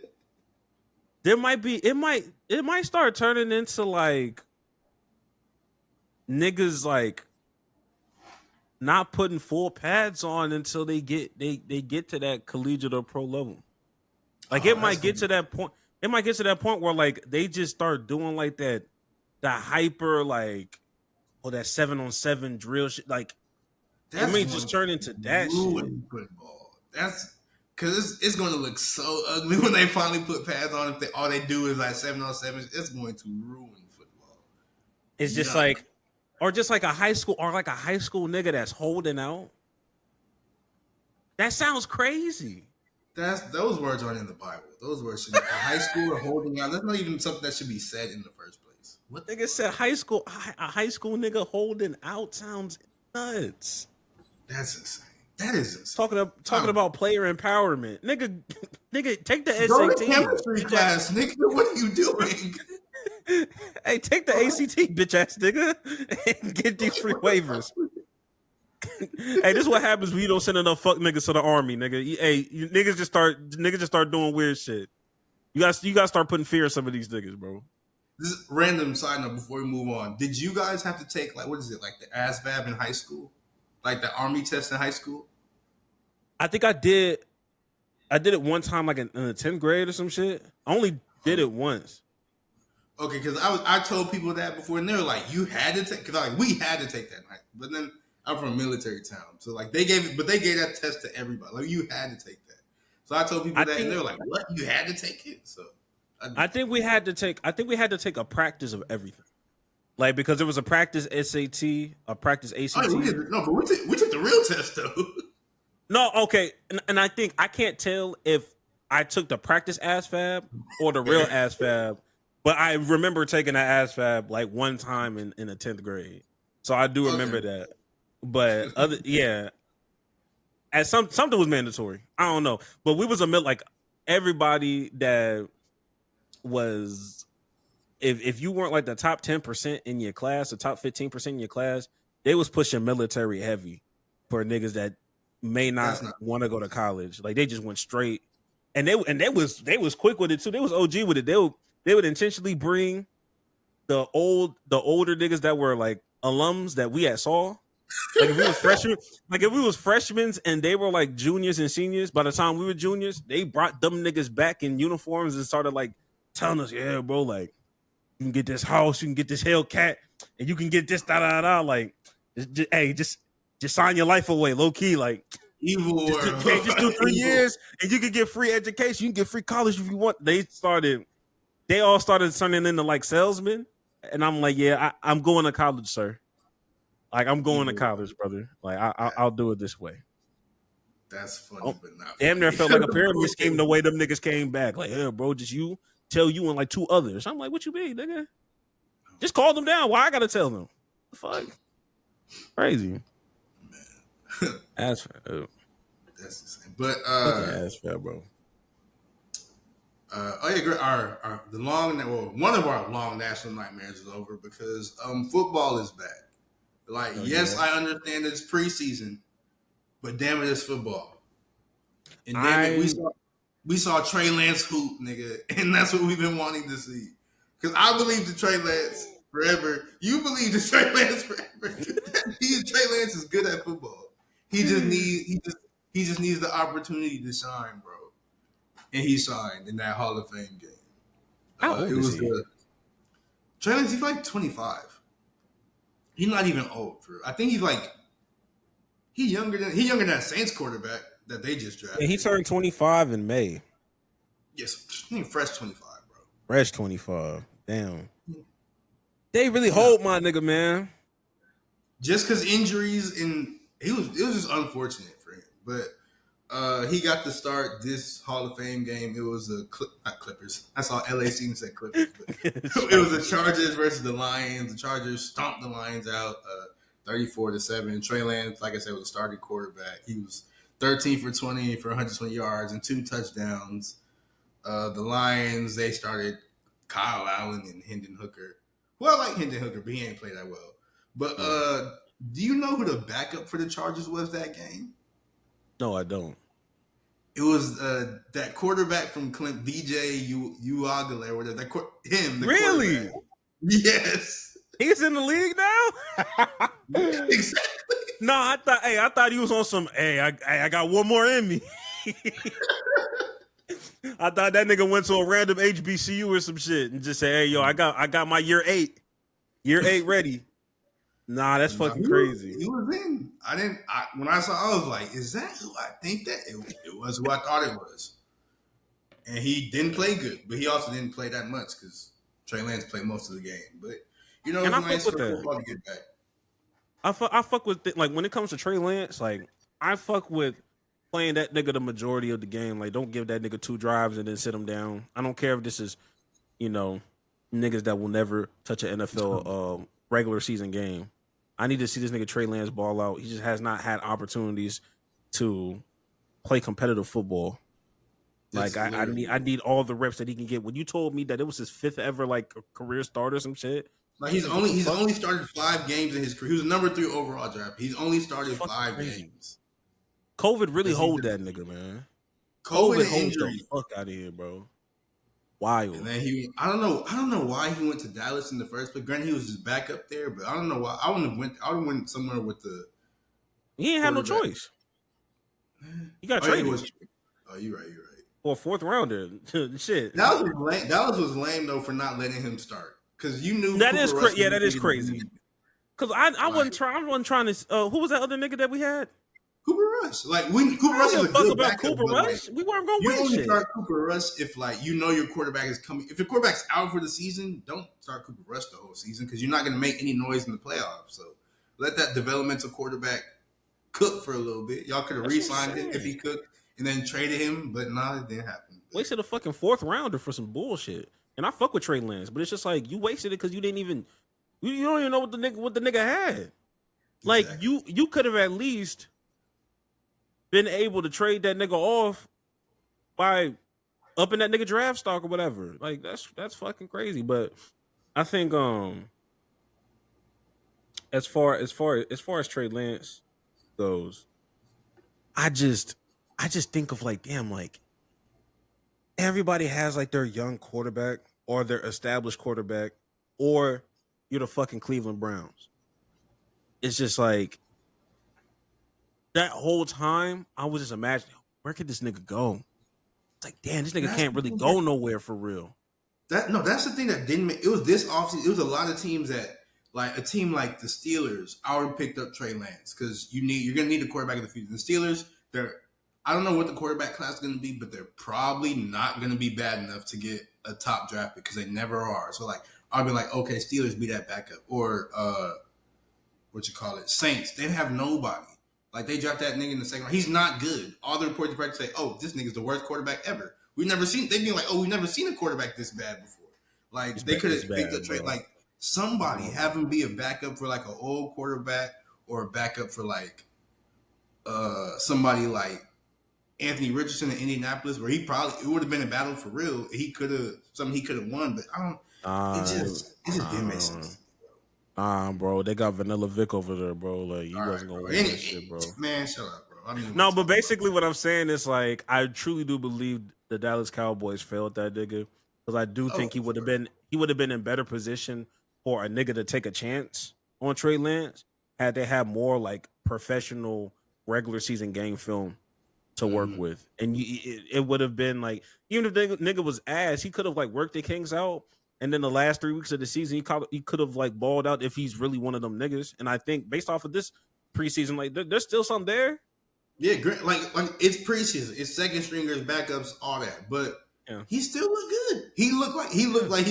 There might be it might start turning into like niggas like not putting full pads on until they get to that collegiate or pro level. Like it might get to that point. It might get to that point where like they just start doing like that hyper like that 7-on-7 drill shit. Like it may just turn into that shit. Football. That's because it's going to look so ugly when they finally put pads on. If all they do is like 7-on-7, it's going to ruin football. It's just like, or just like a high school nigga that's holding out. That sounds crazy. Those words aren't in the Bible. Those words should be a high school or holding out. That's not even something that should be said in the first place. What nigga said a high school nigga holding out sounds nuts. That's insane. That is insane. Talking about player empowerment. Nigga, take the SAT. Go to chemistry class, nigga. What are you doing? Hey, take the ACT, bitch ass nigga, and get these free waivers. Hey, this is what happens when you don't send enough fuck niggas to the army, nigga. Hey, niggas just start doing weird shit. You guys start putting fear in some of these niggas, bro. This is random side note before we move on. Did you guys have to take like what is it like the ASVAB in high school, like the army test in high school? I think I did. I did it one time, like in the 10th grade or some shit. I only did it once. Okay, because I told people that before, and they were like, "You had to take," because like we had to take that night. But then I'm from a military town, so like they gave that test to everybody. Like you had to take that. So I told people and they were like, "What? You had to take it?" So I think we had to take a practice of everything, like because there was a practice SAT, a practice ACT. Oh, but we took the real test though. No, okay, and I think I can't tell if I took the practice ASVAB or the real ASVAB. But I remember taking that ASVAB like one time in the 10th grade. So I do remember that. But as something was mandatory. I don't know. But we was like everybody that was if you weren't like the top 10% in your class, the top 15% in your class, they was pushing military heavy for niggas that may not want to go to college. Like they just went straight. And they was quick with it too. They was OG with it. They would intentionally bring the older niggas that were like alums that we had saw. Like if we was freshmen and they were like juniors and seniors, by the time we were juniors, they brought them niggas back in uniforms and started like telling us, yeah, bro, like you can get this house, you can get this Hellcat, and you can get this da. Like, just sign your life away, low key, like. Evil just do 3 years and you can get free education. You can get free college if you want. They all started turning into like salesmen, and I'm like, yeah, I'm going to college, sir. Like I'm going to college, brother. Like I'll do it this way. That's funny, but not. Damn near felt like a pyramid scheme the way them niggas came back. Like, yeah, bro, just you tell you and like 2 others. I'm like, what you mean, nigga? Just call them down. Why I gotta tell them? The fuck, crazy. Man. That's insane. But bro. One of our long national nightmares is over because football is back. Like, yes, I understand it's preseason, but damn it, it's football. And damn it, we saw Trey Lance hoop, nigga, and that's what we've been wanting to see. Because I believe the Trey Lance forever. You believe the Trey Lance forever. Trey Lance is good at football. He just needs the opportunity to shine, bro. And he shined in that Hall of Fame game. How old is he? Trey Lance, he's like 25. He's not even old, bro. I think he's younger than that Saints quarterback that they just drafted. Yeah, he turned 25 in May. Yes, fresh 25, bro. Fresh 25. Damn. They really hold my nigga, man. just because injuries and it was just unfortunate for him. But he got to start this Hall of Fame game. It was not Clippers. I saw LA team said Clippers, but it was the Chargers versus the Lions. The Chargers stomped the Lions out 34-7. Trey Lance, like I said, was a starting quarterback. He was 13 for 20 for 120 yards and 2 touchdowns. The Lions, they started Kyle Allen and Hendon Hooker. Well, I like Hendon Hooker, but he ain't played that well. But do you know who the backup for the Chargers was that game? No, I don't. It was that quarterback from Clint, DJ Uagale, whatever. Him, the really? Yes. He's in the league now? Exactly. No, I thought he was on some, I got one more in me. I thought that nigga went to a random HBCU or some shit and just said, hey, yo, I got my year 8 ready. Nah, that's fucking crazy. He was in. When I saw, I was like, is that who I think that? It was who I thought it was. And he didn't play good, but he also didn't play that much because Trey Lance played most of the game. But, you know, it's nice for football to get back. I fuck with, like, when it comes to Trey Lance, like, I fuck with playing that nigga the majority of the game. Like, don't give that nigga 2 drives and then sit him down. I don't care if this is, you know, niggas that will never touch an NFL regular season game. I need to see this nigga Trey Lance ball out. He just has not had opportunities to play competitive football. Like I need all the reps that he can get. When you told me that it was his 5th ever like career start or some shit, like he's only started 5 games in his career. He was number 3 overall draft. He's only started 5 games. COVID really hold that nigga, man. COVID hold injury. the fuck out of here, bro. Wild. And then I don't know why he went to Dallas in the first place. Granted, he was just back up there, but I don't know why. I would have went somewhere with the. He ain't had no choice. He got traded. Oh, you're right. Or a 4th rounder. Shit. Dallas was lame though for not letting him start because you knew that is crazy. Yeah, that is crazy. Because I wasn't trying to. Who was that other nigga that we had? Cooper Rush. Like Cooper Rush is a good backup. Cooper Rush? We weren't going to win shit. You only start Cooper Rush if like you know your quarterback is coming. If your quarterback's out for the season, don't start Cooper Rush the whole season because you're not going to make any noise in the playoffs. So let that developmental quarterback cook for a little bit. Y'all could have re-signed him if he cooked and then traded him, but nah, it didn't happen. Wasted a fucking 4th rounder for some bullshit. And I fuck with Trey Lance, but it's just like you wasted it because you didn't even you don't even know what the nigga had. Like you could have at least been able to trade that nigga off by upping that nigga draft stock or whatever. Like that's fucking crazy. But I think as far as Trey Lance goes, I just think of like, damn, like everybody has like their young quarterback or their established quarterback, or you're the fucking Cleveland Browns. It's just like that whole time I was just imagining, where could this nigga go? It's like, damn, this nigga can't really go nowhere for real. That's the thing that didn't make it was this offseason. It was a lot of teams that like a team like the Steelers, I would have picked up Trey Lance because you're gonna need a quarterback in the future. The Steelers, I don't know what the quarterback class is gonna be, but they're probably not gonna be bad enough to get a top draft pick because they never are. So like I'll be like, okay, Steelers be that backup. Or Saints. They have nobody. Like they dropped that nigga in the second round. He's not good. All the reports say, oh, this nigga's the worst quarterback ever. They'd be like, oh, we've never seen a quarterback this bad before. Like they could have picked a trade like somebody, have him be a backup for like an old quarterback or a backup for like somebody like Anthony Richardson in Indianapolis, where it would have been a battle for real. He could have won, but it just didn't make sense. Bro, they got Vanilla Vic over there, bro. Like you wasn't gonna win that shit, bro. Man, shut up, bro. No, but basically what I'm saying is like I truly do believe the Dallas Cowboys failed that nigga because I do think he would have been in better position for a nigga to take a chance on Trey Lance had they had more like professional regular season game film to work with, and it would have been like even if the nigga was ass, he could have like worked the Kings out. And then the last 3 weeks of the season, he could have like balled out if he's really one of them niggas. And I think based off of this preseason, like there's still something there. Yeah, great. Like it's preseason, it's second stringers, backups, all that. But he still looked good. He looked like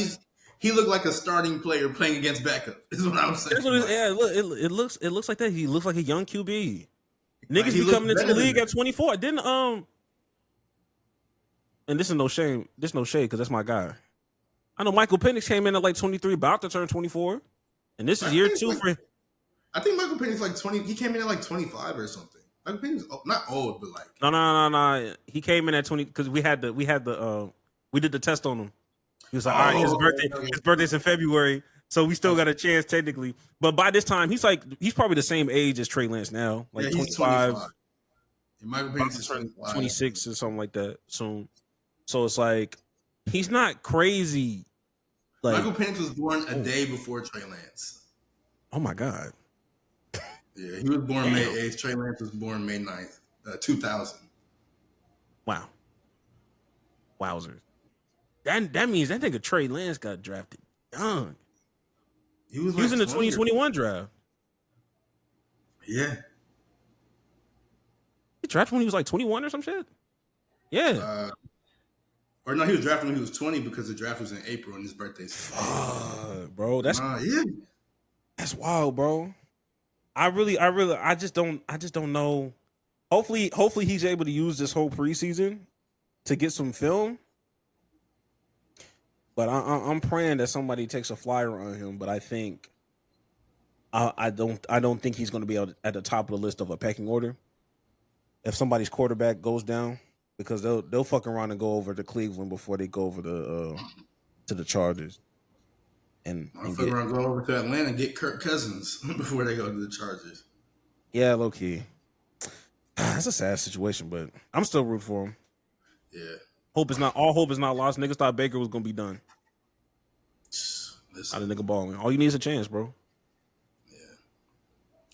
He looked like a starting player playing against backup. Is what I'm saying. That's what it looks like that. He looks like a young QB. Like, Niggas he be looked coming into the better than league that. at 24. Didn't and this is no shame. This is no shade because that's my guy. I know Michael Penix came in at like 23, about to turn 24, and this is year 2 like, for. I think Michael Penix like 20. He came in at like 25 or something. Michael Penix, not old, but like No. He came in at 20 because we did the test on him. He was like, all right, his birthday's in February, so we still got a chance technically. But by this time, he's probably the same age as Trey Lance now, like 25. And Michael Penix is 26 or something like that soon. So it's like he's not crazy. Like Michael Penix was born a day before Trey Lance. Oh my God. Yeah, he was born May 8th. Trey Lance was born May 9th, 2000. Wow. Wowzers. That means that nigga Trey Lance got drafted young. He was in the 2021 draft. Yeah. He drafted when he was like 21 or some shit? Yeah. Or no, he was drafted when he was 20 because the draft was in April and his birthday's bro. That's That's wild, bro. I just don't know. Hopefully he's able to use this whole preseason to get some film. But I'm praying that somebody takes a flyer on him. But I think I don't think he's going to be at the top of the list of a pecking order if somebody's quarterback goes down, because they'll fuck around and go over to Cleveland before they go over to the Chargers. And go over to Atlanta and get Kirk Cousins before they go to the Chargers. Yeah, low key. That's a sad situation, but I'm still rooting for him. Yeah. Hope is not lost. Niggas thought Baker was gonna be done. Out of nigga balling. All you need is a chance, bro. Yeah.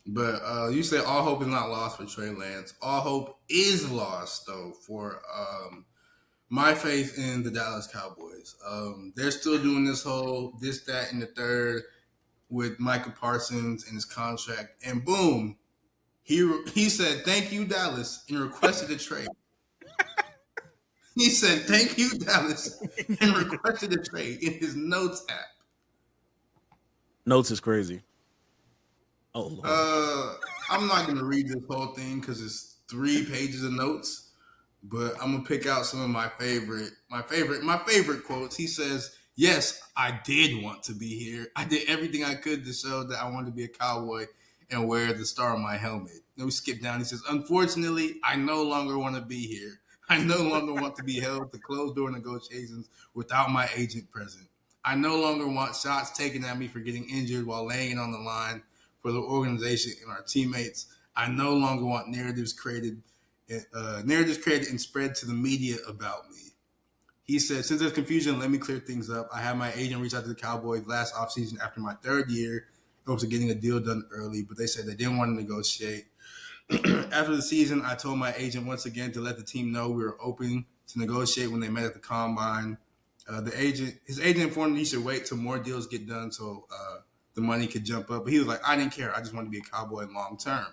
But you say all hope is not lost for Trey Lance. All hope is lost though for my faith in the Dallas Cowboys. They're still doing this whole this, that, and the third with Micah Parsons and his contract, and boom, he said thank you Dallas and requested a trade. He said, thank you, Dallas, and requested a trade in his notes app. Notes is crazy. Oh, Lord. I'm not going to read this whole thing because it's 3 pages of notes, but I'm going to pick out some of my favorite quotes. He says, yes, I did want to be here. I did everything I could to show that I wanted to be a Cowboy and wear the star on my helmet. Then we skip down. He says, unfortunately, I no longer want to be here. I no longer want to be held to closed-door negotiations without my agent present. I no longer want shots taken at me for getting injured while laying it on the line for the organization and our teammates. I no longer want narratives created and spread to the media about me. He said, since there's confusion, let me clear things up. I had my agent reach out to the Cowboys last offseason after my 3rd year. I was getting a deal done early, but they said they didn't want to negotiate. After the season, I told my agent once again to let the team know we were open to negotiate when they met at the combine. His agent informed me he should wait till more deals get done so the money could jump up. But he was like, I didn't care. I just wanted to be a Cowboy long term.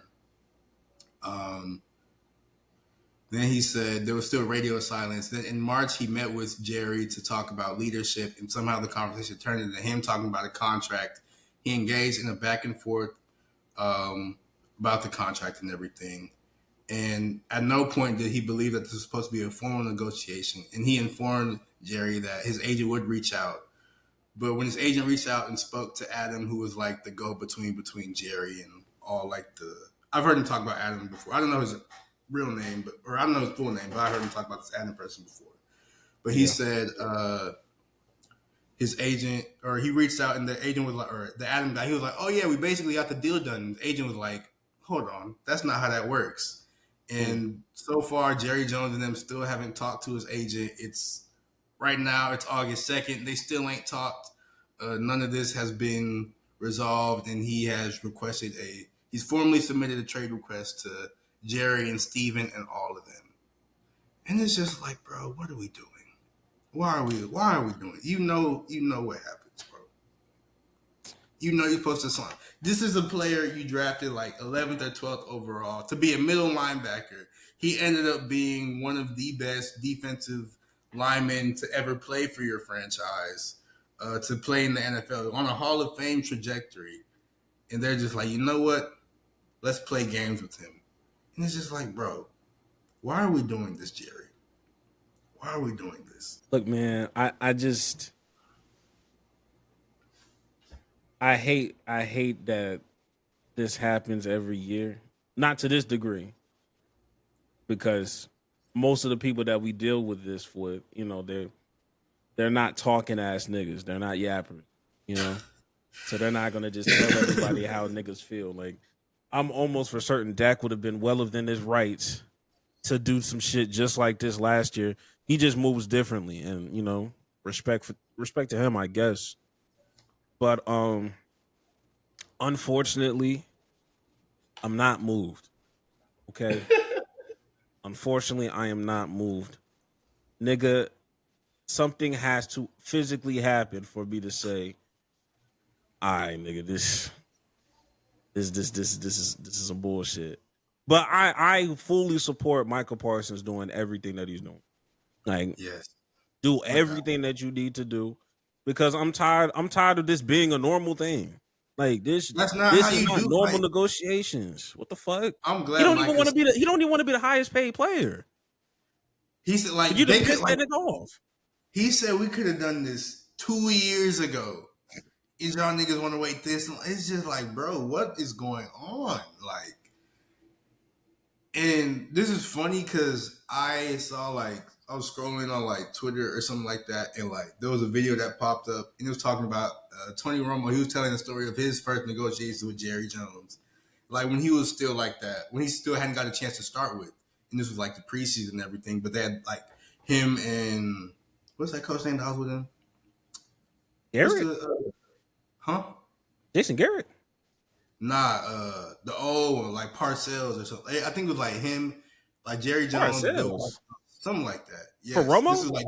Then he said there was still radio silence. Then in March, he met with Jerry to talk about leadership, and somehow the conversation turned into him talking about a contract. He engaged in a back and forth about the contract and everything. And at no point did he believe that this was supposed to be a formal negotiation. And he informed Jerry that his agent would reach out. But when his agent reached out and spoke to Adam, who was like the go-between Jerry and all like I've heard him talk about Adam before. I don't know his real name, or I don't know his full name, but I heard him talk about this Adam person before. But he said his agent, or he reached out and the agent was like, or the Adam guy, he was like, oh yeah, we basically got the deal done. And the agent was like, hold on, that's not how that works. And so far, Jerry Jones and them still haven't talked to his agent. Right now, it's August 2nd. They still ain't talked. None of this has been resolved, and he has he's formally submitted a trade request to Jerry and Steven and all of them. And it's just like, bro, what are we doing? Why are we doing it? You know what happens, bro. You know you're supposed to sign. This is a player you drafted like 11th or 12th overall to be a middle linebacker. He ended up being one of the best defensive linemen to ever play for your franchise. to play in the NFL on a Hall of Fame trajectory, and they're just like, you know what? Let's play games with him. And it's just like, bro, why are we doing this, Jerry? Why are we doing this? Look, man, I hate that this happens every year. Not to this degree, because most of the people that we deal with this with, you know, they're not talking ass niggas. They're not yappers, you know. So they're not gonna just tell everybody how niggas feel. Like, I'm almost for certain Dak would have been well within his rights to do some shit just like this last year. He just moves differently, and you know, respect to him, I guess. But unfortunately, I'm not moved. Okay. Unfortunately, I am not moved. Nigga, something has to physically happen for me to say, all right, nigga, this is some bullshit. But I fully support Michael Parsons doing everything that he's doing. Like, Yes. do everything that you need to do, because I'm tired of this being a normal thing. Like, this That's not this how is you not do, normal Mike. negotiations. What the fuck? I'm glad You don't Mike even want to be you don't even want to be the highest paid player. He said, like, You they just could, pissed like, that nigga off. he said we could have done this 2 years ago. And y'all niggas want to wait this. It's just like, bro, what is going on? Like, and this is funny because I saw, like, I was scrolling on like Twitter or something like that, and like there was a video that popped up, and it was talking about Tony Romo. He was telling the story of his first negotiations with Jerry Jones, like when he was still like that, when he still hadn't got a chance to start with, and this was like the preseason and everything. But they had like him and what's that coach name that was with him? Garrett? Huh? Jason Garrett? Nah, the old one, like Parcells or something. I think it was like him, like Jerry Jones, Parcells? something like that. Yes. For Romo? This is like,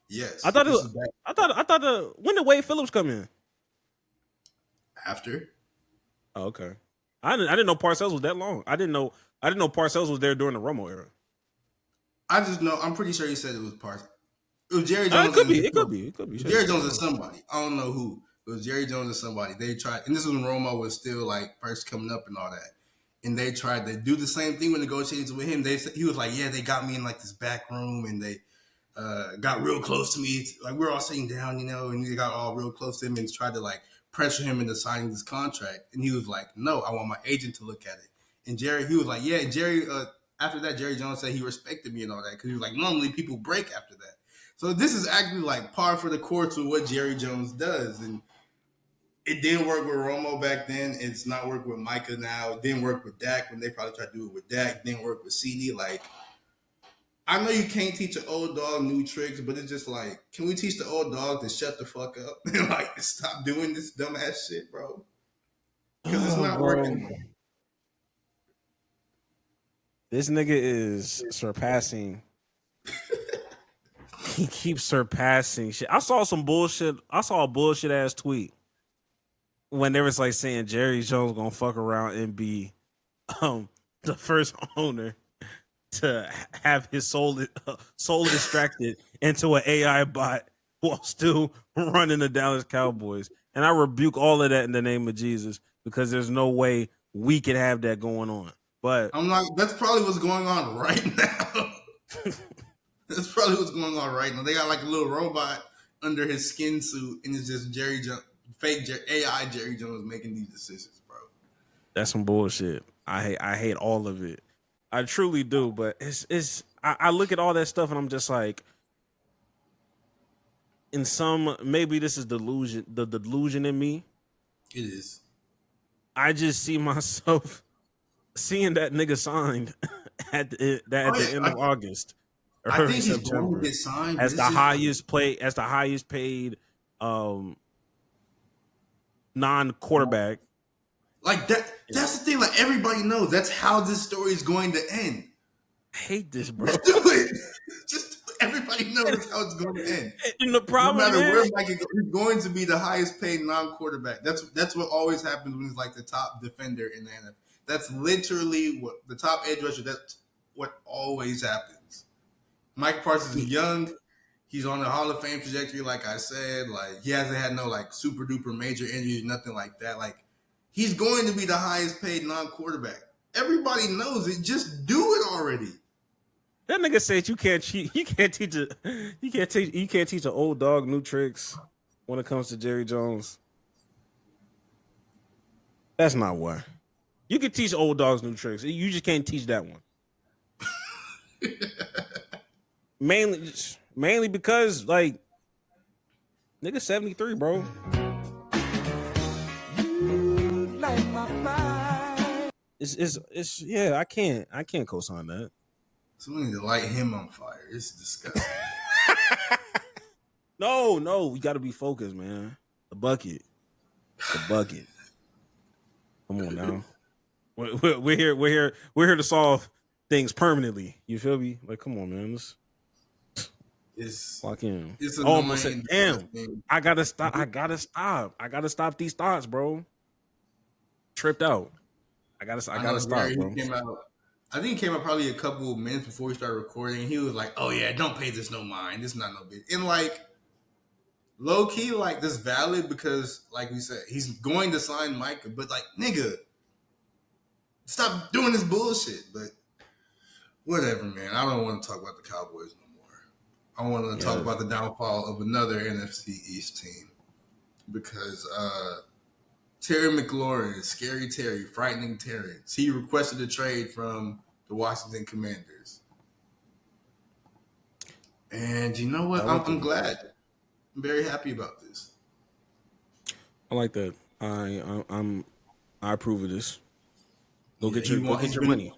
yes. I thought this is back I thought when did Wade Phillips come in? after. Oh, okay. I didn't know Parcells was that long. I didn't know Parcells was there during the Romo era. I just know, I'm pretty sure he said it was Parcells. It was Jerry Jones. It could be. Jerry Jones is somebody. I don't know who. It was Jerry Jones or somebody. They tried, and this was when Romo was still like first coming up and all that. And they tried to do the same thing with negotiations with him. He was like, yeah, they got me in like this back room, and they got real close to me. Like, we were all sitting down, you know, and they got all real close to him and tried to like pressure him into signing this contract. And he was like, no, I want my agent to look at it. And he was like, yeah, Jerry, after that, Jerry Jones said he respected me and all that, because he was like, normally people break after that. So this is actually like par for the course with what Jerry Jones does. And it didn't work with Romo back then. It's not working with Micah now. It didn't work with Dak when they probably tried to do it with Dak. It didn't work with CD. Like, I know you can't teach an old dog new tricks, but it's just like, can we teach the old dog to shut the fuck up and like stop doing this dumbass shit, bro? Because it's not working. This nigga is surpassing. He keeps surpassing shit. I saw a bullshit ass tweet when they was like saying Jerry Jones gonna fuck around and be the first owner to have his soul extracted into an AI bot while still running the Dallas Cowboys. And I rebuke all of that in the name of Jesus, because there's no way we can have that going on. But I'm not. That's probably what's going on right now. That's probably what's going on right now. They got like a little robot under his skin suit, and it's just AI Jerry Jones making these decisions, bro. that's some bullshit. I hate all of it. I truly do. But I look at all that stuff and I'm just like, maybe this is the delusion in me. It is. I just see myself seeing that nigga signed at the end of August. I think he's going to get signed as the highest paid non-quarterback. Like that. That's the thing. Like, everybody knows that's how this story is going to end. I hate this, bro. Let's do it. Just everybody knows how it's going to end. And the problem, no matter where Mike is, he's going to be the highest paid non-quarterback. That's what always happens when he's like the top defender in the NFL. That's literally what the top edge rusher. That's what always happens. Mike Parsons is young. He's on the Hall of Fame trajectory, like I said. Like, he hasn't had no like super duper major injuries, nothing like that. Like, he's going to be the highest paid non-quarterback. Everybody knows it. Just do it already. That nigga said you can't cheat. You can't teach an old dog new tricks when it comes to Jerry Jones. That's not why. You can teach old dogs new tricks. You just can't teach that one. Mainly because like nigga 73, bro. It's yeah. I can't co-sign that. Somebody to light him on fire. It's disgusting. No, we got to be focused, man. The bucket. Come on now. We're here to solve things permanently. You feel me? Like, come on, man. Let's lock in. It's almost said, damn. I gotta stop these thoughts, bro. Tripped out. I gotta stop, bro. I think he came out probably a couple of minutes before we started recording. He was like, "Oh yeah, don't pay this no mind. This is not no big." And like, low key, like this valid because, like we said, he's going to sign Micah. But like, nigga, stop doing this bullshit. But whatever, man. I don't want to talk about the Cowboys no more. I want to talk about the downfall of another NFC East team because Terry McLaurin, Scary Terry, Frightening Terrence. He requested a trade from the Washington Commanders. And you know what? I'm glad. I'm very happy about this. I like that. I approve of this. Go get your money.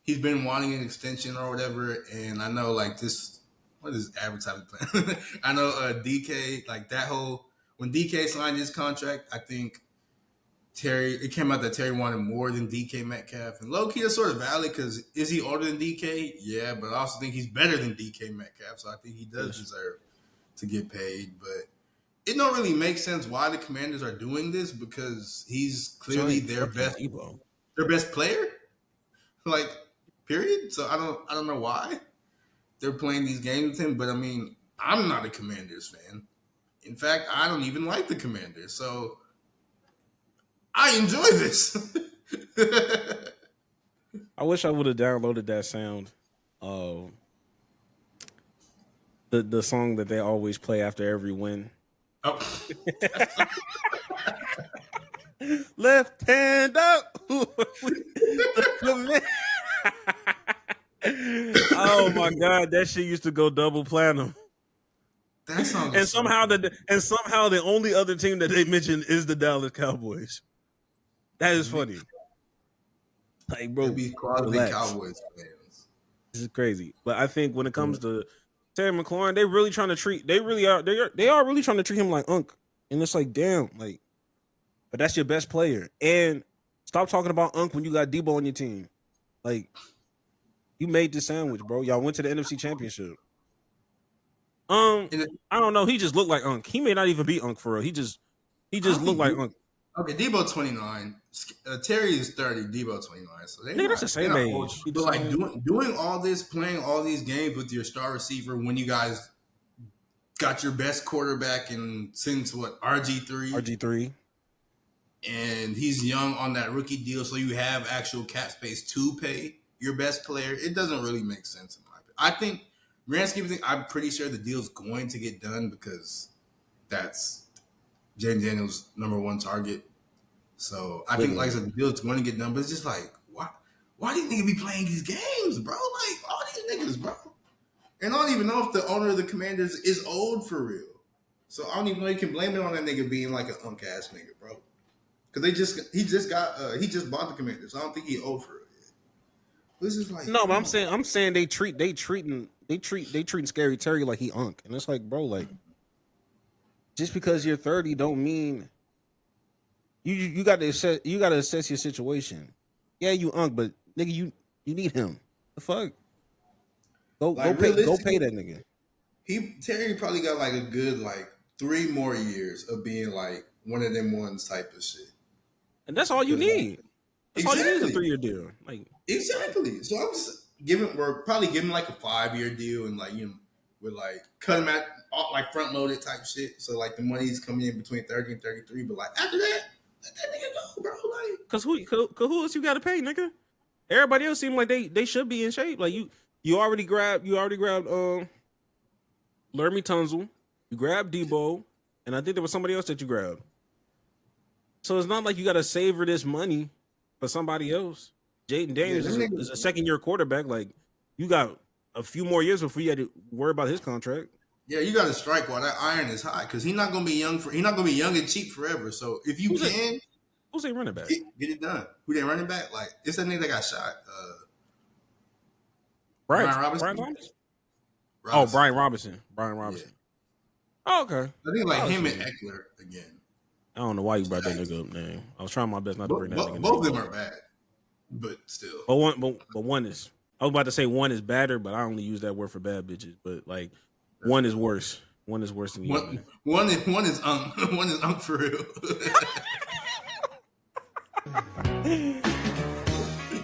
He's been wanting an extension or whatever, and I know like this. What is advertising plan? I know DK, like that whole when DK signed his contract, I think it came out that Terry wanted more than DK Metcalf. And low-key, that's sort of valid because is he older than DK? Yeah, but I also think he's better than DK Metcalf, so I think he does deserve to get paid. But it don't really make sense why the Commanders are doing this because he's clearly their best player. Like, period. So I don't know why they're playing these games with him. But, I mean, I'm not a Commanders fan. In fact, I don't even like the Commanders. So I enjoy this. I wish I would have downloaded that sound of the song that they always play after every win. Oh. Left hand up. Oh my God, that shit used to go double platinum. That song and somehow the only other team that they mentioned is the Dallas Cowboys. That is funny. Like, bro, be quality Cowboys fans. This is crazy. But I think when it comes to Terry McLaurin, they are really trying to treat him like Unc. And it's like, damn, like, but that's your best player. And stop talking about Unc when you got Debo on your team. Like, you made this sandwich, bro. Y'all went to the NFC Championship. I don't know. He just looked like Unc. He may not even be Unc for real. He just looked like Unc. Okay, Debo 29. Terry is 30. Debo 29. So that's the same age. But like doing all this, playing all these games with your star receiver when you guys got your best quarterback since what RG3, and he's young on that rookie deal, so you have actual cap space to pay your best player. It doesn't really make sense in my opinion. I think grand scheme of things, I'm pretty sure the deal's going to get done because that's Jaden Daniels' number one target. So I think, like I said, the deal's going to get done. But it's just like, why do you niggas be playing these games, bro? Like, all these niggas, bro. And I don't even know if the owner of the Commanders is old for real. So I don't even know you can blame it on that nigga being like an unk-ass nigga, bro. Because he just bought the Commanders. So I don't think he old for real yet. This is like no, but I'm saying they treating Scary Terry like he Unk, and it's like, bro, like just because you're 30 don't mean you got to assess your situation. Yeah, you Unk, but nigga, you need him. The fuck, go pay that nigga. Terry probably got like a good like 3 more years of being like one of them ones type of shit, and that's all you need. That's all you need is a 3-year deal. Like exactly. So we're probably giving like a 5-year deal and like with like cut him at like front loaded type shit. So like the money's coming in between 30 and 33, but like after that, let that nigga go, bro. Like, cause who else you got to pay, nigga? Everybody else seem like they should be in shape. Like you already grabbed Laramie Tunzel, you grabbed Debo, and I think there was somebody else that you grabbed. So it's not like you got to savor this money for somebody else. Jaden Daniels is a second-year quarterback. Like, you got a few more years before you had to worry about his contract. Yeah, you got to strike while that iron is high because he's not gonna be young and cheap forever. So if you who's a running back? Get it done. Who they running back? Like it's that nigga that got shot. Brian Robinson. Robinson. Oh, Brian Robinson. Yeah. Oh, okay. I think like him and Eckler again. I don't know why you brought that nigga up, man. I was trying my best not to bring that nigga up. Both of them are bad, but still. But one is. I was about to say one is badder, but I only use that word for bad bitches. But like, one is worse. One is worse than the other. One is for real.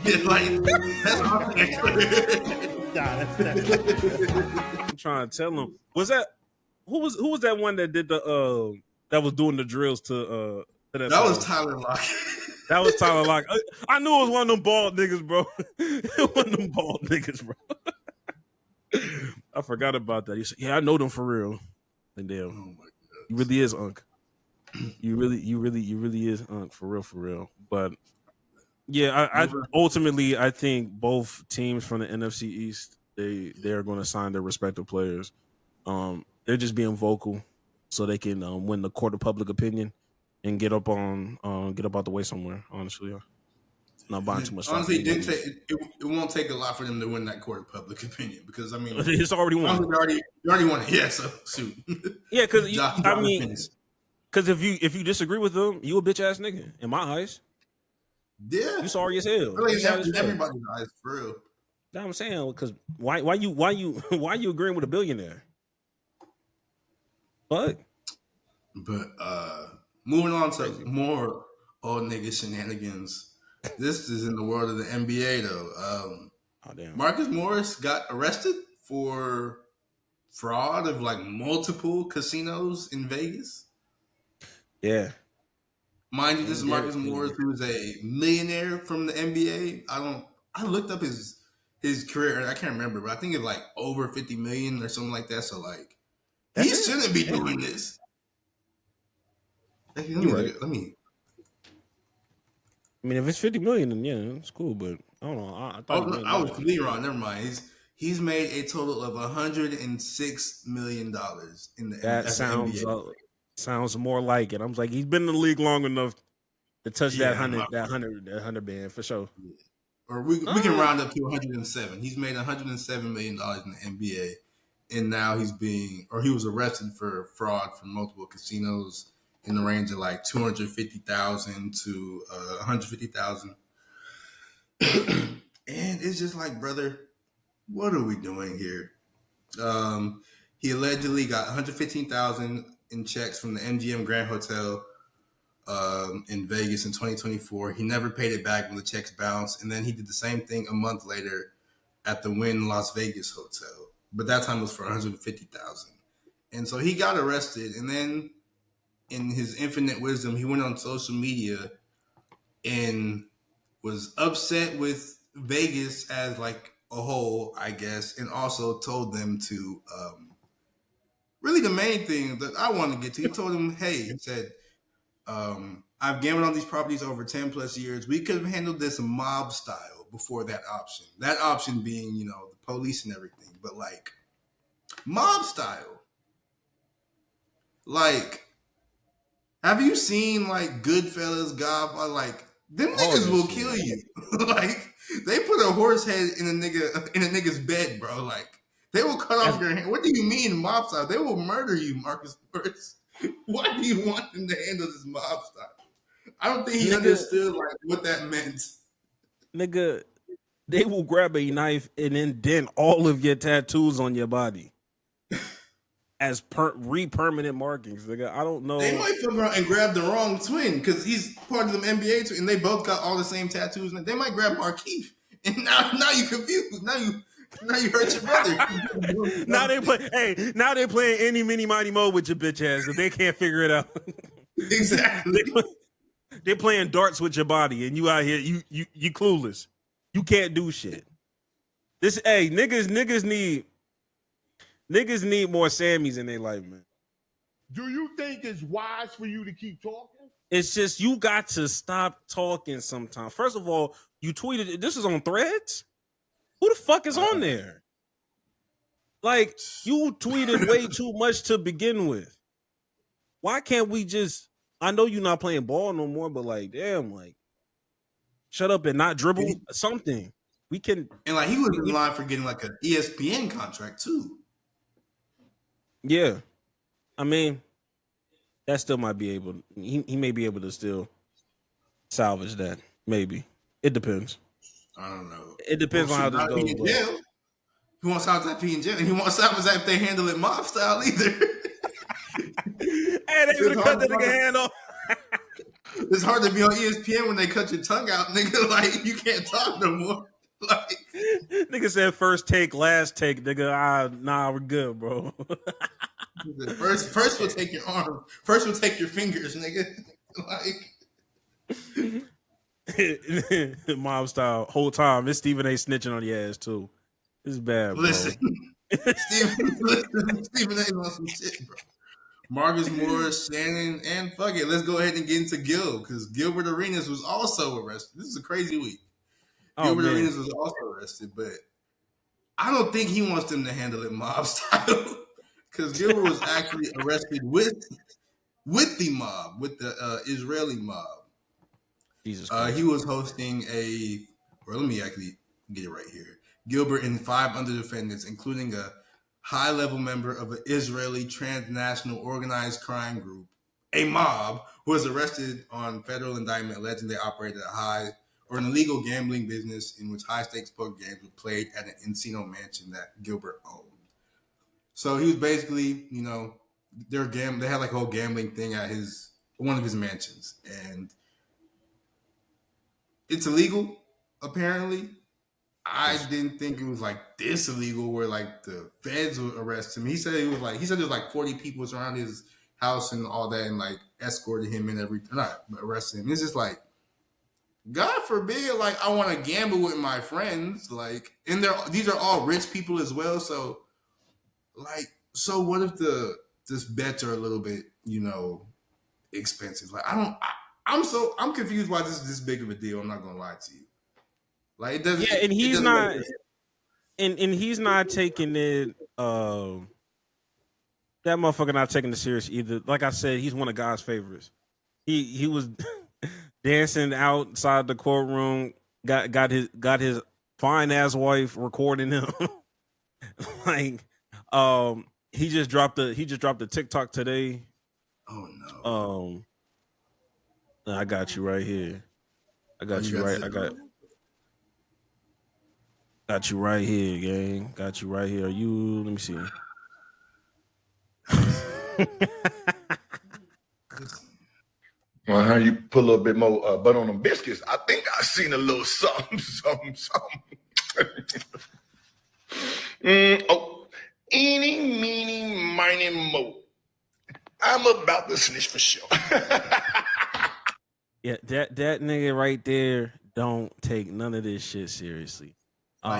Yeah, like that's I'm trying to tell him. Was that who was that one that did the that was doing the drills to that was Tyler Lockett. That was Tyler Lockett. I knew it was one of them bald niggas, bro. One of them bald niggas, bro. I forgot about that. He said, "Yeah, I know them for real." And damn, oh my God. You really is Unc. You really is Unc for real. But yeah, I ultimately I think both teams from the NFC East they are going to sign their respective players. They're just being vocal so they can win the court of public opinion and get up out the way somewhere. Honestly, not buying too much. Honestly, it won't take a lot for them to win that court of public opinion because I mean it's already won. You already won it. Yeah, so shoot. Yeah, because because if you disagree with them, you a bitch ass nigga in my eyes. Yeah, you sorry as hell. Really, everybody's eyes for real. That's what I'm saying. Because why you agreeing with a billionaire? What? But moving on to more old nigga shenanigans. This is in the world of the NBA though. Oh damn! Marcus Morris got arrested for fraud of like multiple casinos in Vegas. Yeah. Mind you, this is Marcus Morris, who is a millionaire from the NBA. I looked up his career, and I can't remember, but I think it's like over 50 million or something like that. So like, he shouldn't be doing this. Let me. I mean, if it's 50 million, then yeah, it's cool. But I don't know. I was completely wrong. Never mind. He's made a total of $106 million in the NBA. Sounds more like it. I'm like, he's been in the league long enough to touch that 100 band for sure. Yeah. Or we can round up to 107. He's made $107 million in the NBA, and now he was arrested for fraud from multiple casinos in the range of like 250,000 to 150,000. And it's just like, brother, what are we doing here? He allegedly got 115,000 in checks from the MGM Grand Hotel in Vegas in 2024. He never paid it back when the checks bounced, and then he did the same thing a month later at the Wynn Las Vegas Hotel, but that time was for 150,000. And so he got arrested, and then in his infinite wisdom, he went on social media and was upset with Vegas as like a whole, I guess, and also told them to really the main thing that I want to get to. He told them, hey, he said, I've gambled on these properties over 10 plus years. We could have handled this mob style before that option. That option being, the police and everything, but like mob style. Like, have you seen like Goodfellas, Godfather? Like, them niggas will kill you. Like, they put a horse head in a nigga's bed, bro. Like, they will cut off your hand. What do you mean mob style? They will murder you, Marcus Morris. Why do you want them to handle this mob style? I don't think he understood like what that meant. Nigga, they will grab a knife and indent all of your tattoos on your body as permanent markings. Nigga, I don't know. They might fuck around and grab the wrong twin because he's part of the NBA twin, and they both got all the same tattoos. And they might grab Markeith, and now you confused. Now you hurt your brother. Now they play. Hey, now they're playing any mini mighty mo with your bitch ass because they can't figure it out. Exactly. They're playing darts with your body, and you out here, you clueless. You can't do shit. This, hey, niggas need more Sammys in their life, man. Do you think it's wise for you to keep talking? It's just you got to stop talking sometimes. First of all, you tweeted this is on Threads. Who the fuck is on there? Like, you tweeted way too much to begin with. Why can't we just? I know you're not playing ball no more, but like, damn, like, shut up and not dribble something. We can. And like, he was in line for getting like an ESPN contract too. Yeah, I mean, that still might be able. He may be able to still salvage that. Maybe it depends. I don't know. It depends on how this goes. He won't salvage that P in jail, and he won't salvage that if they handle it mob style either. Hey, they would have cut that nigga hand off. It's hard to be on ESPN when they cut your tongue out, nigga. Like, you can't talk no more. Like, nigga said first take, last take, nigga. Nah, we're good, bro. First we'll take your arm. First we'll take your fingers, nigga. Like, mob style whole time. It's Stephen A. snitching on your ass too. It's bad, bro. Listen, Stephen A. on some shit, bro. Marcus Morris, Shannon, and fuck it. Let's go ahead and get into Gil, because Gilbert Arenas was also arrested. This is a crazy week. Gilbert Arenas was also arrested, but I don't think he wants them to handle it mob style, because Gilbert was actually arrested with the mob, with the Israeli mob. Jesus Christ. He was hosting let me actually get it right here. Gilbert and 5 other defendants, including a high-level member of an Israeli transnational organized crime group, a mob, who was arrested on federal indictment alleging they operated an illegal gambling business in which high-stakes poker games were played at an Encino mansion that Gilbert owned. So he was basically, they had like a whole gambling thing at one of his mansions, and it's illegal, apparently. I didn't think it was like this illegal where like the feds would arrest him. He said there was like 40 people around his house and all that, and like escorted him and everything, not arrested him. It's just like, God forbid, like, I want to gamble with my friends, like, and these are all rich people as well. So, like, so what if this bets are a little bit, expensive? Like, I'm confused why this is this big of a deal. I'm not gonna lie to you. Like, it doesn't. Yeah, and he's not, and he's not taking it. That motherfucker not taking it serious either. Like I said, he's one of God's favorites. He was dancing outside the courtroom. Got his fine ass wife recording him. Like, he just dropped the TikTok today. Oh no. I got you right here. I got you right here, gang. Got you right here. You, let me see. Well, how you put a little bit more butter on them biscuits? I think I seen a little something. Eeny, meeny, miny, mo. I'm about to snitch for sure. Yeah, that nigga right there don't take none of this shit seriously.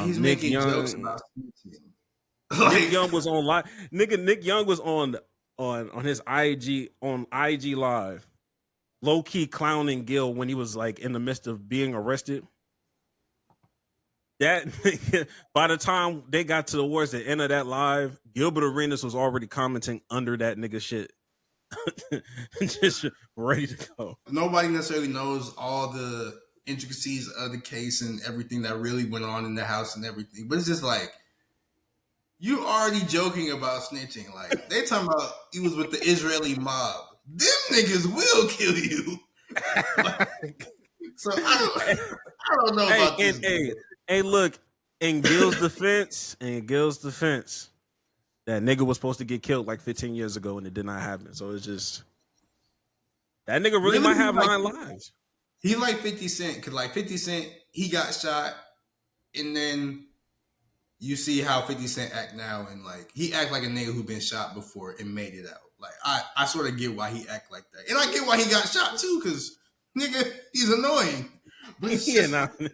He's Nick making Young, jokes about Nick Young was on live. Nick Young was on his IG live, low key clowning Gil when he was like in the midst of being arrested. That by the time they got towards the end of that live, Gilbert Arenas was already commenting under that nigga shit. Just ready to go. Nobody necessarily knows all the intricacies of the case and everything that really went on in the house and everything, but it's just like, you already joking about snitching. Like, they talking about he was with the Israeli mob. Them niggas will kill you. So I don't know about this. Hey, look, in Gil's defense, that nigga was supposed to get killed like 15 years ago and it did not happen. So it's just, that nigga really might have 9 lives. He's like 50 Cent, because like 50 Cent, he got shot, and then you see how 50 Cent act now, and like he act like a nigga who been shot before and made it out. Like I sort of get why he act like that, and I get why he got shot too, because nigga, he's annoying. But it's Yeah, just,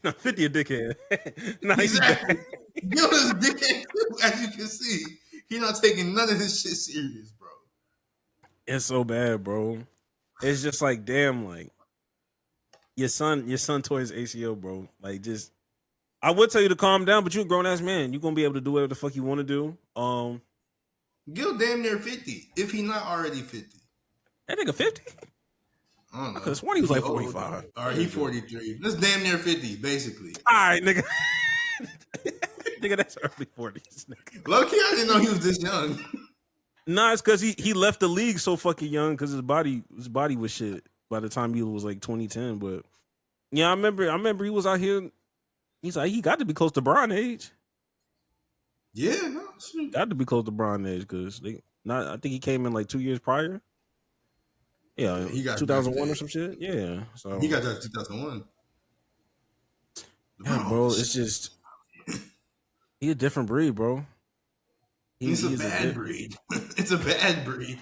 nah, 50 a dickhead. Nah, exactly. Gilda's dickhead too, as you can see. He not taking none of this shit serious, bro. It's so bad, bro. It's just like, damn, like your son tore his ACL, bro. Like, just I would tell you to calm down, but you're a grown ass man. You're gonna be able to do whatever the fuck you want to do. Gil damn near 50, if he not already 50. That nigga 50? I don't know. Because when he was like 45. All right, he 43. That's damn near 50, basically. All right, nigga. Nigga, that's early 40s. Nigga. Low key, I didn't know he was this young. Nah, it's because he left the league so fucking young because his body was shit by the time he was like 2010. But yeah, I remember he was out here. He's like, he got to be close to Bron age. Yeah, no, shoot. Got to be close to Bron age because I think he came in like 2 years prior. Yeah, he got 2001 or some shit. Yeah, so he got that 2001. Yeah, bro, it's just he a different breed, bro. He's a bad breed. It's a bad breed.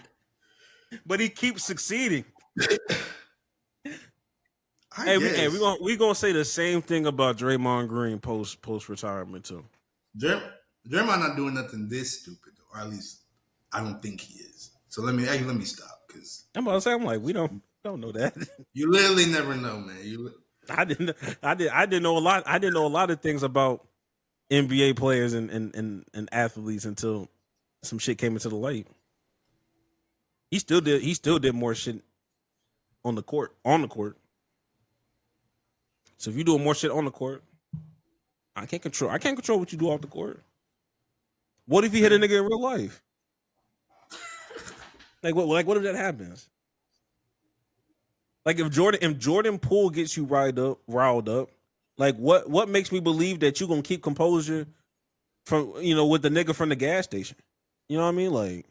But he keeps succeeding. Hey, we gonna say the same thing about Draymond Green post retirement too. Draymond not doing nothing this stupid, though, or at least I don't think he is. So let me stop, because I'm about to say, I'm like, we don't know that. You literally never know, man. I didn't know a lot. I didn't know a lot of things about NBA players and athletes until some shit came into the light. He still did more shit on the court. So if you're doing more shit on the court, I can't control what you do off the court. What if you hit a nigga in real life? What if that happens? Like if Jordan Poole gets you riled up, like what makes me believe that you're gonna keep composure from with the nigga from the gas station? You know what I mean? Like,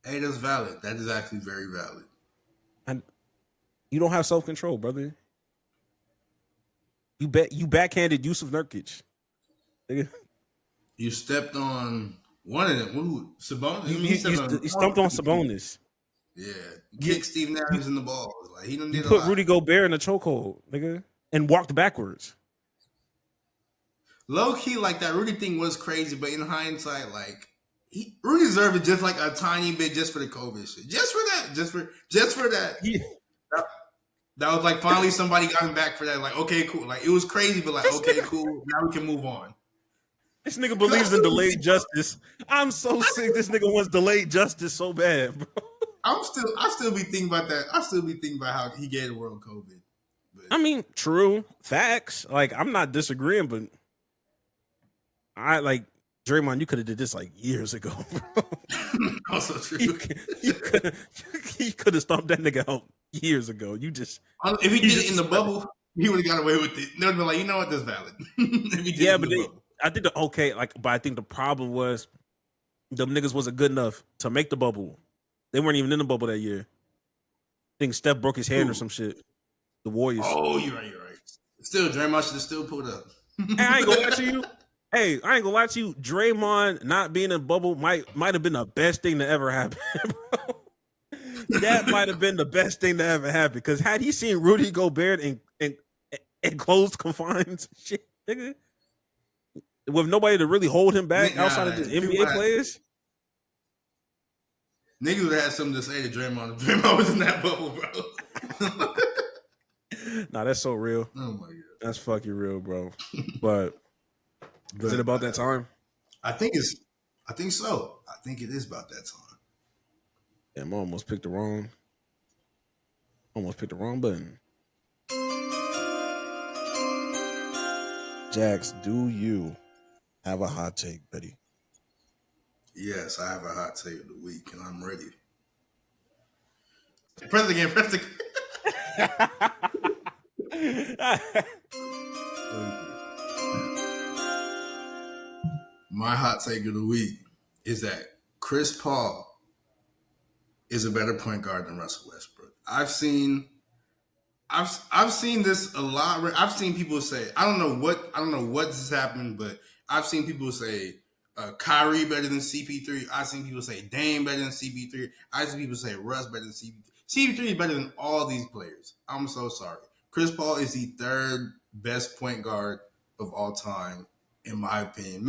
hey, that's valid. That is actually very valid. And you don't have self-control, brother. You backhanded Yusuf Nurkic. You stepped on one of them. Who? Sabonis? You stumped on Sabonis. Yeah. Kicked Steven Adams in the balls. Like, he done did put Rudy Gobert in a chokehold, nigga, and walked backwards. Low key, like, that Rudy thing was crazy, but in hindsight, like, Rudy deserved it just like a tiny bit just for the COVID shit. Just for that. Yeah. That was like finally somebody got him back for that. Like, okay, cool. Like, it was crazy, but like, okay, cool. Now we can move on. This nigga believes in delayed justice. I'm so sick. This nigga wants delayed justice so bad, bro. I still be thinking about that. I still be thinking about how he gave the world COVID. But, I mean, true facts. Like, I'm not disagreeing, but I like Draymond. You could have did this like years ago, bro. Also true. You could have stomped that nigga out years ago. If he did it in the bubble, he would have got away with it. They would have been like, you know what, that's valid. But I think the problem was them niggas wasn't good enough to make the bubble. They weren't even in the bubble that year. I think Steph broke his hand or some shit. The Warriors. Oh, you're right. Still, Draymond should have still pulled up. Hey, I ain't gonna lie to you. Draymond not being in the bubble might have been the best thing to ever happen, bro. That might have been the best thing to ever happen. Because had he seen Rudy Gobert in closed confines, shit, nigga, with nobody to really hold him back outside of the NBA players, niggas would have had something to say to Draymond if Draymond was in that bubble, bro. Nah, that's so real. Oh my god, that's fucking real, bro. But is it about that time? I think so. I think it is about that time. Damn, I almost picked the wrong button. Jax, do you have a hot take, buddy? Yes, I have a hot take of the week, and I'm ready. Press it again. My hot take of the week is that Chris Paul is a better point guard than Russell Westbrook. I've seen this a lot. I've seen people say, I don't know what's happened, but I've seen people say Kyrie better than CP3. I've seen people say Dame better than CP3. I've seen people say Russ better than CP3. CP3 is better than all these players. I'm so sorry. Chris Paul is the third best point guard of all time, in my opinion.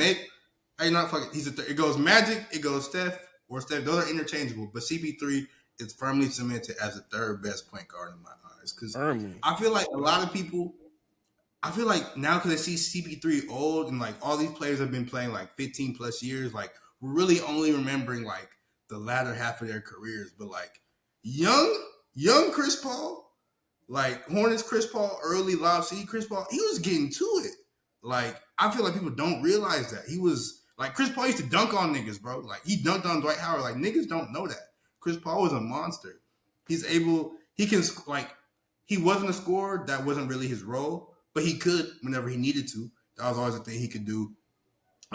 Hey, not fucking. He's it goes Magic, it goes Steph, or Steph. Those are interchangeable, but CP3 is firmly cemented as the third best point guard in my eyes. Because I feel like a lot of people. I feel like now because I see CP3 old and like all these players have been playing like 15 plus years, like we're really only remembering like the latter half of their careers. But like young Chris Paul, like Hornets Chris Paul, early Lob City Chris Paul, he was getting to it. Like I feel like people don't realize that. He was like Chris Paul used to dunk on niggas, bro. Like he dunked on Dwight Howard. Like niggas don't know that. Chris Paul was a monster. He can like he wasn't a scorer. That wasn't really his role. But he could whenever he needed to. That was always a thing he could do.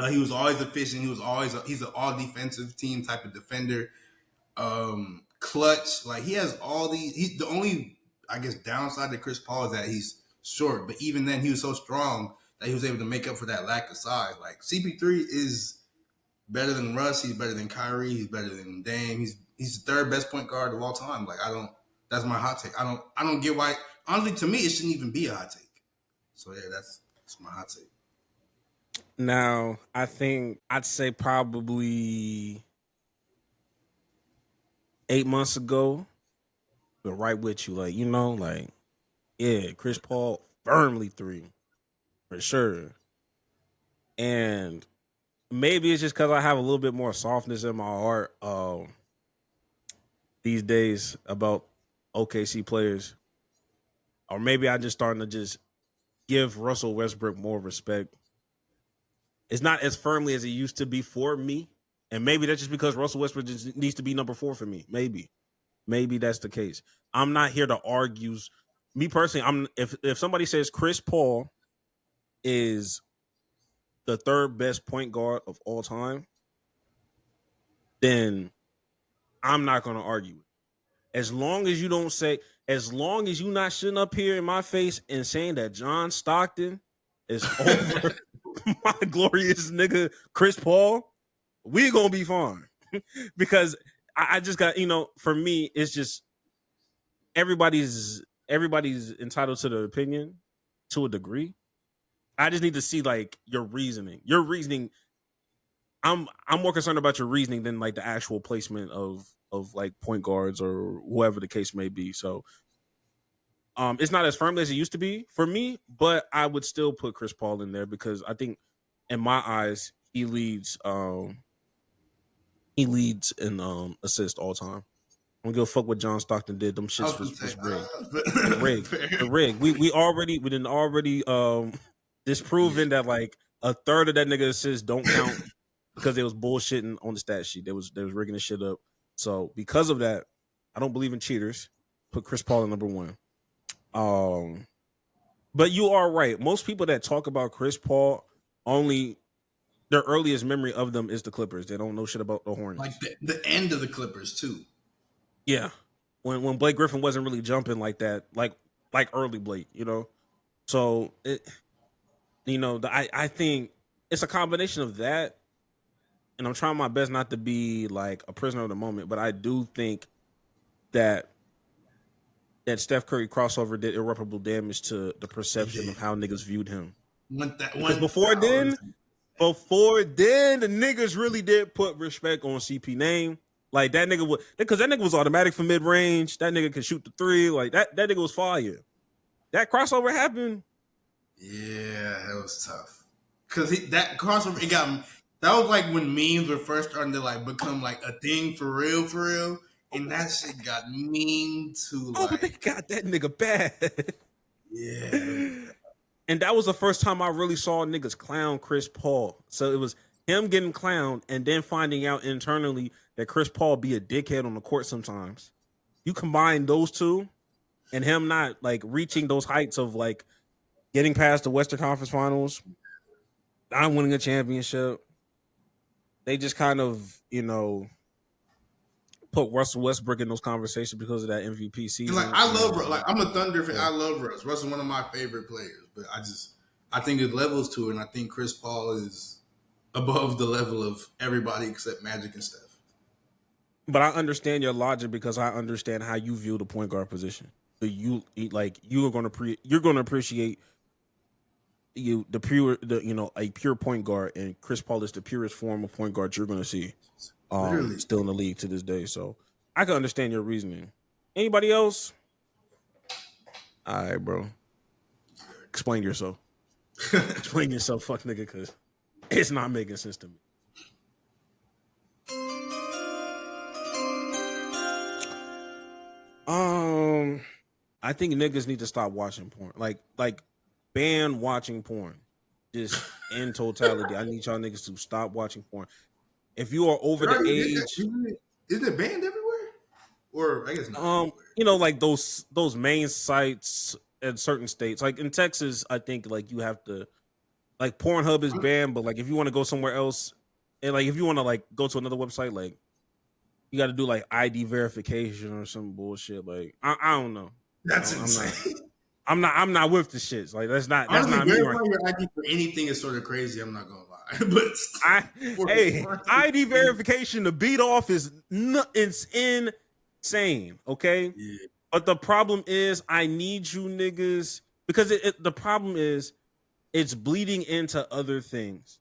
He was always efficient. He's an all defensive team type of defender. Clutch. Like he has all these. He's the only, I guess, downside to Chris Paul is that he's short. But even then, he was so strong that he was able to make up for that lack of size. Like CP3 is better than Russ. He's better than Kyrie. He's better than Dame. He's the third best point guard of all time. Like that's my hot take. I don't get why. Honestly, to me, it shouldn't even be a hot take. So yeah, that's my hot take. Now, I think I'd say probably 8 months ago, but right with you, like, yeah, Chris Paul firmly 3 for sure. And maybe it's just because I have a little bit more softness in my heart these days about OKC players. Or maybe I just starting to just give Russell Westbrook more respect. It's not as firmly as it used to be for me. And maybe that's just because Russell Westbrook just needs to be number 4 for me. Maybe that's the case. I'm not here to argue. Me personally, if somebody says Chris Paul is the third best point guard of all time, then I'm not going to argue it. As long as you're not sitting up here in my face and saying that John Stockton is over my glorious nigga Chris Paul, we're going to be fine. Because I just got, for me, it's just everybody's entitled to their opinion to a degree. I just need to see like your reasoning. Your reasoning, I'm more concerned about your reasoning than like the actual placement of like point guards or whoever the case may be. So it's not as firmly as it used to be for me, but I would still put Chris Paul in there because I think in my eyes he leads in assists all time. I don't give a fuck what John Stockton did. Them shits was rigged. The rig. We didn't already disproven that like a third of that nigga assists don't count because they was bullshitting on the stat sheet. They was rigging the shit up. So because of that, I don't believe in cheaters. Put Chris Paul at number 1. But you are right. Most people that talk about Chris Paul, only their earliest memory of them is the Clippers. They don't know shit about the Hornets. Like the end of the Clippers too. Yeah, when Blake Griffin wasn't really jumping like that, like early Blake, So I think it's a combination of that. And I'm trying my best not to be like a prisoner of the moment, but I do think that Steph Curry crossover did irreparable damage to the perception of how niggas viewed him. Because before then, the niggas really did put respect on CP name. Like that nigga because that nigga was automatic for mid range. That nigga could shoot the 3. Like that nigga was fire. That crossover happened. Yeah, it was tough. Because that crossover, that was like when memes were first starting to like become like a thing for real. And that shit got mean to like. Oh, but they got that nigga bad. Yeah. And that was the first time I really saw niggas clown Chris Paul. So it was him getting clowned and then finding out internally that Chris Paul be a dickhead on the court sometimes. You combine those two and him not like reaching those heights of like getting past the Western Conference Finals, not winning a championship. They just kind of, put Russell Westbrook in those conversations because of that MVP season. Like I love, like I'm a Thunder fan. I love Russ. Russ is one of my favorite players, but I think there's levels to it, and I think Chris Paul is above the level of everybody except Magic and Steph. But I understand your logic because I understand how you view the point guard position. So you're going to appreciate a pure point guard, and Chris Paul is the purest form of point guard you're going to see still in the league to this day. So I can understand your reasoning. Anybody else? All right, bro. Explain yourself. Explain yourself, fuck nigga, because it's not making sense to me. I think niggas need to stop watching porn. Like ban watching porn. Just in totality. I need y'all niggas to stop watching porn. If you are over the age, isn't it banned everywhere? Or I guess not. Like those main sites in certain states. Like in Texas, I think like you have to, like Pornhub is banned, but like if you want to go somewhere else, and like if you want to like go to another website, like you got to do like ID verification or some bullshit. Like I don't know. That's insane. I'm not with the shits. Like that's not Honestly, me. Verifying your ID for anything is sort of crazy. I'm not gonna lie, but ID verification to beat off is it's insane. Okay, yeah. But the problem is I need you niggas because the problem is it's bleeding into other things,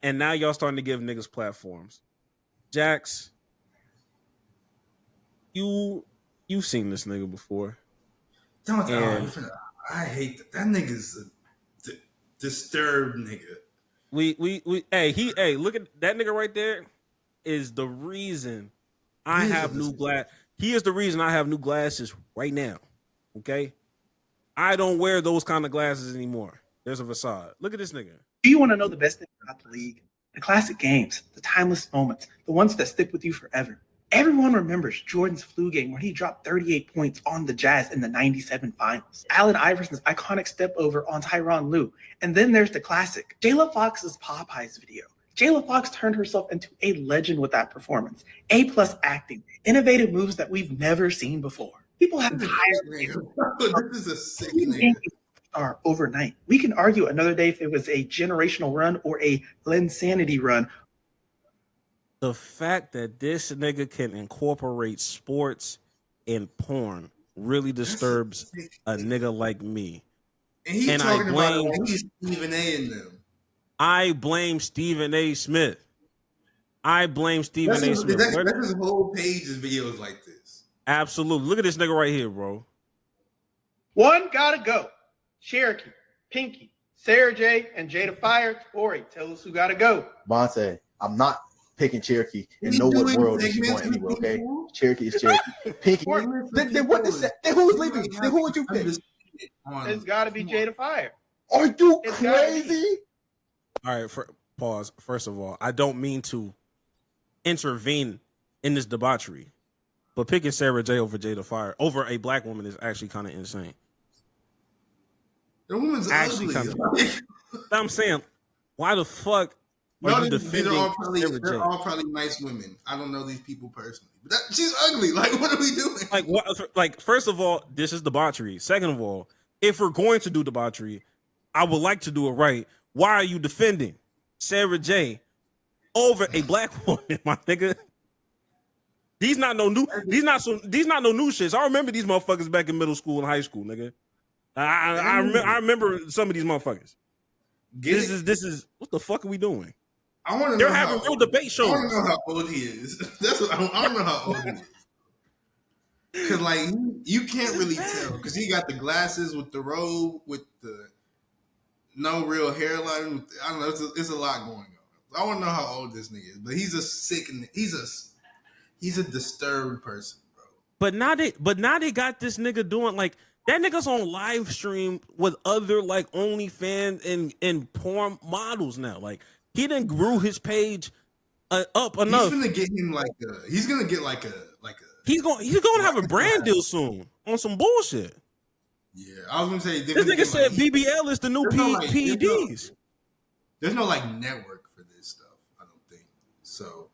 and now y'all starting to give niggas platforms. Jax, you've seen this nigga before. I hate that nigga's a disturbed nigga. Hey, look at that nigga right there. Is the reason I have new glass. He is the reason I have new glasses right now. Okay, I don't wear those kind of glasses anymore. There's a facade. Look at this nigga. Do you want to know the best thing about the league? The classic games, the timeless moments, the ones that stick with you forever. Everyone remembers Jordan's flu game where he dropped 38 points on the Jazz in the 97 finals. Allen Iverson's iconic step over on Tyronn Lue. And then there's the classic, Jayla Fox's Popeyes video. Jayla Fox turned herself into a legend with that performance. A+ acting, innovative moves that we've never seen before. People have tired This is a sick nigga. Are overnight. We can argue another day if it was a generational run or a Linsanity run. The fact that this nigga can incorporate sports and porn really disturbs a nigga like me. And he's talking about it like he's Stephen A. in them. I blame Stephen A. Smith. That's his whole page is videos like this. Absolutely. Look at this nigga right here, bro. One gotta go. Cherokee, Pinky, Sarah J, and Jada Fire. Tori, tell us who gotta go. Bonte, I'm not picking Cherokee in no what world is she going anywhere, okay? Cherokee is Cherokee. Pinky. Then what is that? Then who's leaving? Then who would you pick? It's gotta be Jada Fire. Are you crazy? All right, pause. First of all, I don't mean to intervene in this debauchery, but picking Sarah J over Jada Fire over a black woman is actually kind of insane. The woman's actually ugly. I'm saying, why the fuck are you defending they're all probably nice women. I don't know these people personally, but she's ugly. Like, what are we doing? Like, what? Like, first of all, this is debauchery. Second of all, if we're going to do debauchery, I would like to do it right. Why are you defending Sarah J over a black woman, my nigga? These not no new shits. I remember these motherfuckers back in middle school and high school, nigga. I remember some of these motherfuckers. This is what the fuck are we doing? I want to know. They're having real debate shows. I want to know how old he is. That's what I don't know how old he is. Because like you can't really tell because he got the glasses with the robe with the no real hairline. I don't know. It's a lot going on. I want to know how old this nigga is, but he's a sick and he's a disturbed person, bro. But now they got this nigga doing like. That nigga's on live stream with other like OnlyFans and porn models now. Like he done grew his page up enough. He's gonna get him he's gonna have a brand deal soon on some bullshit. Yeah, I was gonna say this nigga said BBL is the new PEDs. There's no like network for this stuff. I don't think so.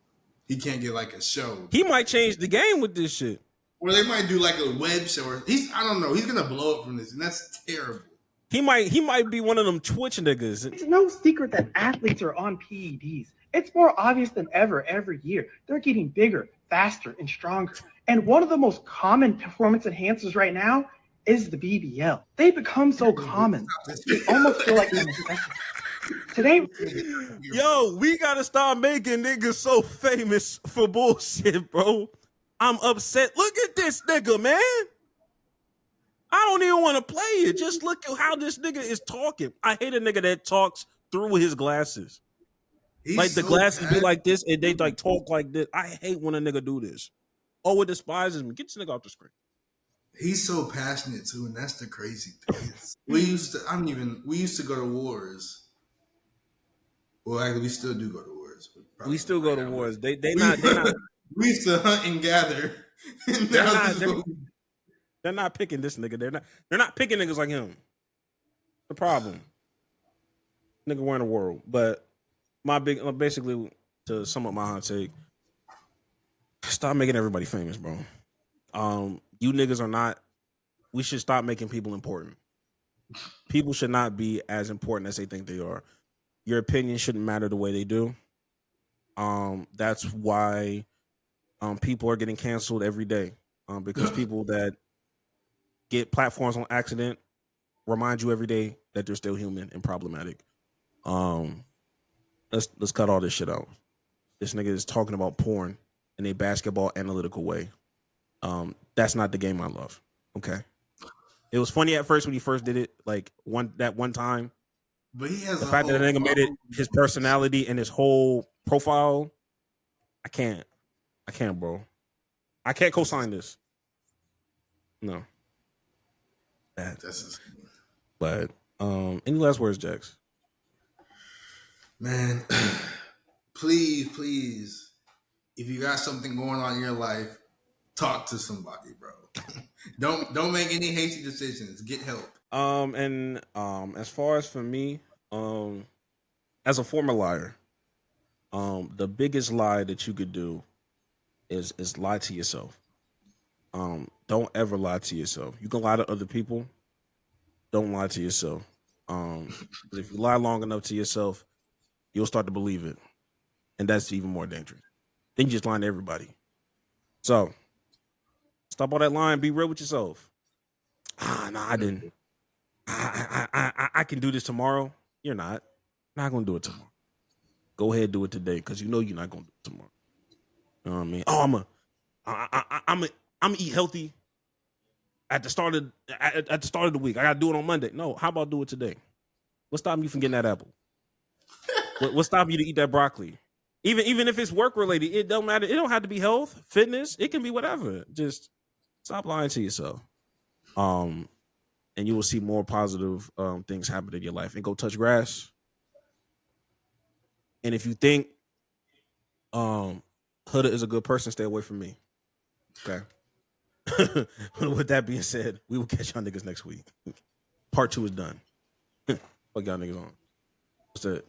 He can't get like a show. He might change the game with this shit. Or they might do like a web show. I don't know. He's gonna blow up from this, and that's terrible. He might be one of them Twitch niggas. It's no secret that athletes are on PEDs. It's more obvious than ever every year. They're getting bigger, faster, and stronger. And one of the most common performance enhancers right now is the BBL. They become so common, they almost feel like they're necessity. Today, yo, we gotta start making niggas so famous for bullshit, bro. I'm upset. Look at this nigga, man. I don't even want to play it. Just look at how this nigga is talking. I hate a nigga that talks through his glasses. Like the glasses be like this and they like talk like this. I hate when a nigga do this. Oh, it despises me. Get this nigga off the screen. He's so passionate too, and that's the crazy thing. We used to go to wars. Well, actually, we still do go to wars. We still go to wars. They we not. We used to hunt and gather. And they're not picking this nigga. They're not picking niggas like him. The problem. Nigga, we're in a world. But basically to sum up my hot take, stop making everybody famous, bro. You niggas are not. We should stop making people important. People should not be as important as they think they are. Your opinion shouldn't matter the way they do. That's why people are getting canceled every day. Because people that get platforms on accident remind you every day that they're still human and problematic. Let's cut all this shit out. This nigga is talking about porn in a basketball analytical way. That's not the game I love. Okay. It was funny at first when he first did it, like one time. But he has the fact that the nigga made it his personality and his whole profile. I can't, bro. I can't co-sign this. No. But any last words, Jax? Man, please, if you got something going on in your life, talk to somebody, bro. Don't make any hasty decisions. Get help. As far as for me, as a former liar, the biggest lie that you could do is lie to yourself. Don't ever lie to yourself. You can lie to other people. Don't lie to yourself. But if you lie long enough to yourself, you'll start to believe it. And that's even more dangerous. Then you just lying to everybody. So stop all that lying. Be real with yourself. No, I didn't. I can do this tomorrow. You're not. Not gonna do it tomorrow. Go ahead, do it today, because you know you're not gonna do it tomorrow. You know what I mean? Oh, I'm gonna eat healthy at the start of the week. I gotta do it on Monday. No, how about do it today? What's stopping you from getting that apple? What's stopping you to eat that broccoli? Even if it's work related, it don't matter. It don't have to be health, fitness. It can be whatever. Just stop lying to yourself. And you will see more positive things happen in your life. And go touch grass. And if you think Huda is a good person, stay away from me. Okay. With that being said, we will catch y'all niggas next week. Part 2 is done. Fuck y'all niggas on. That's it.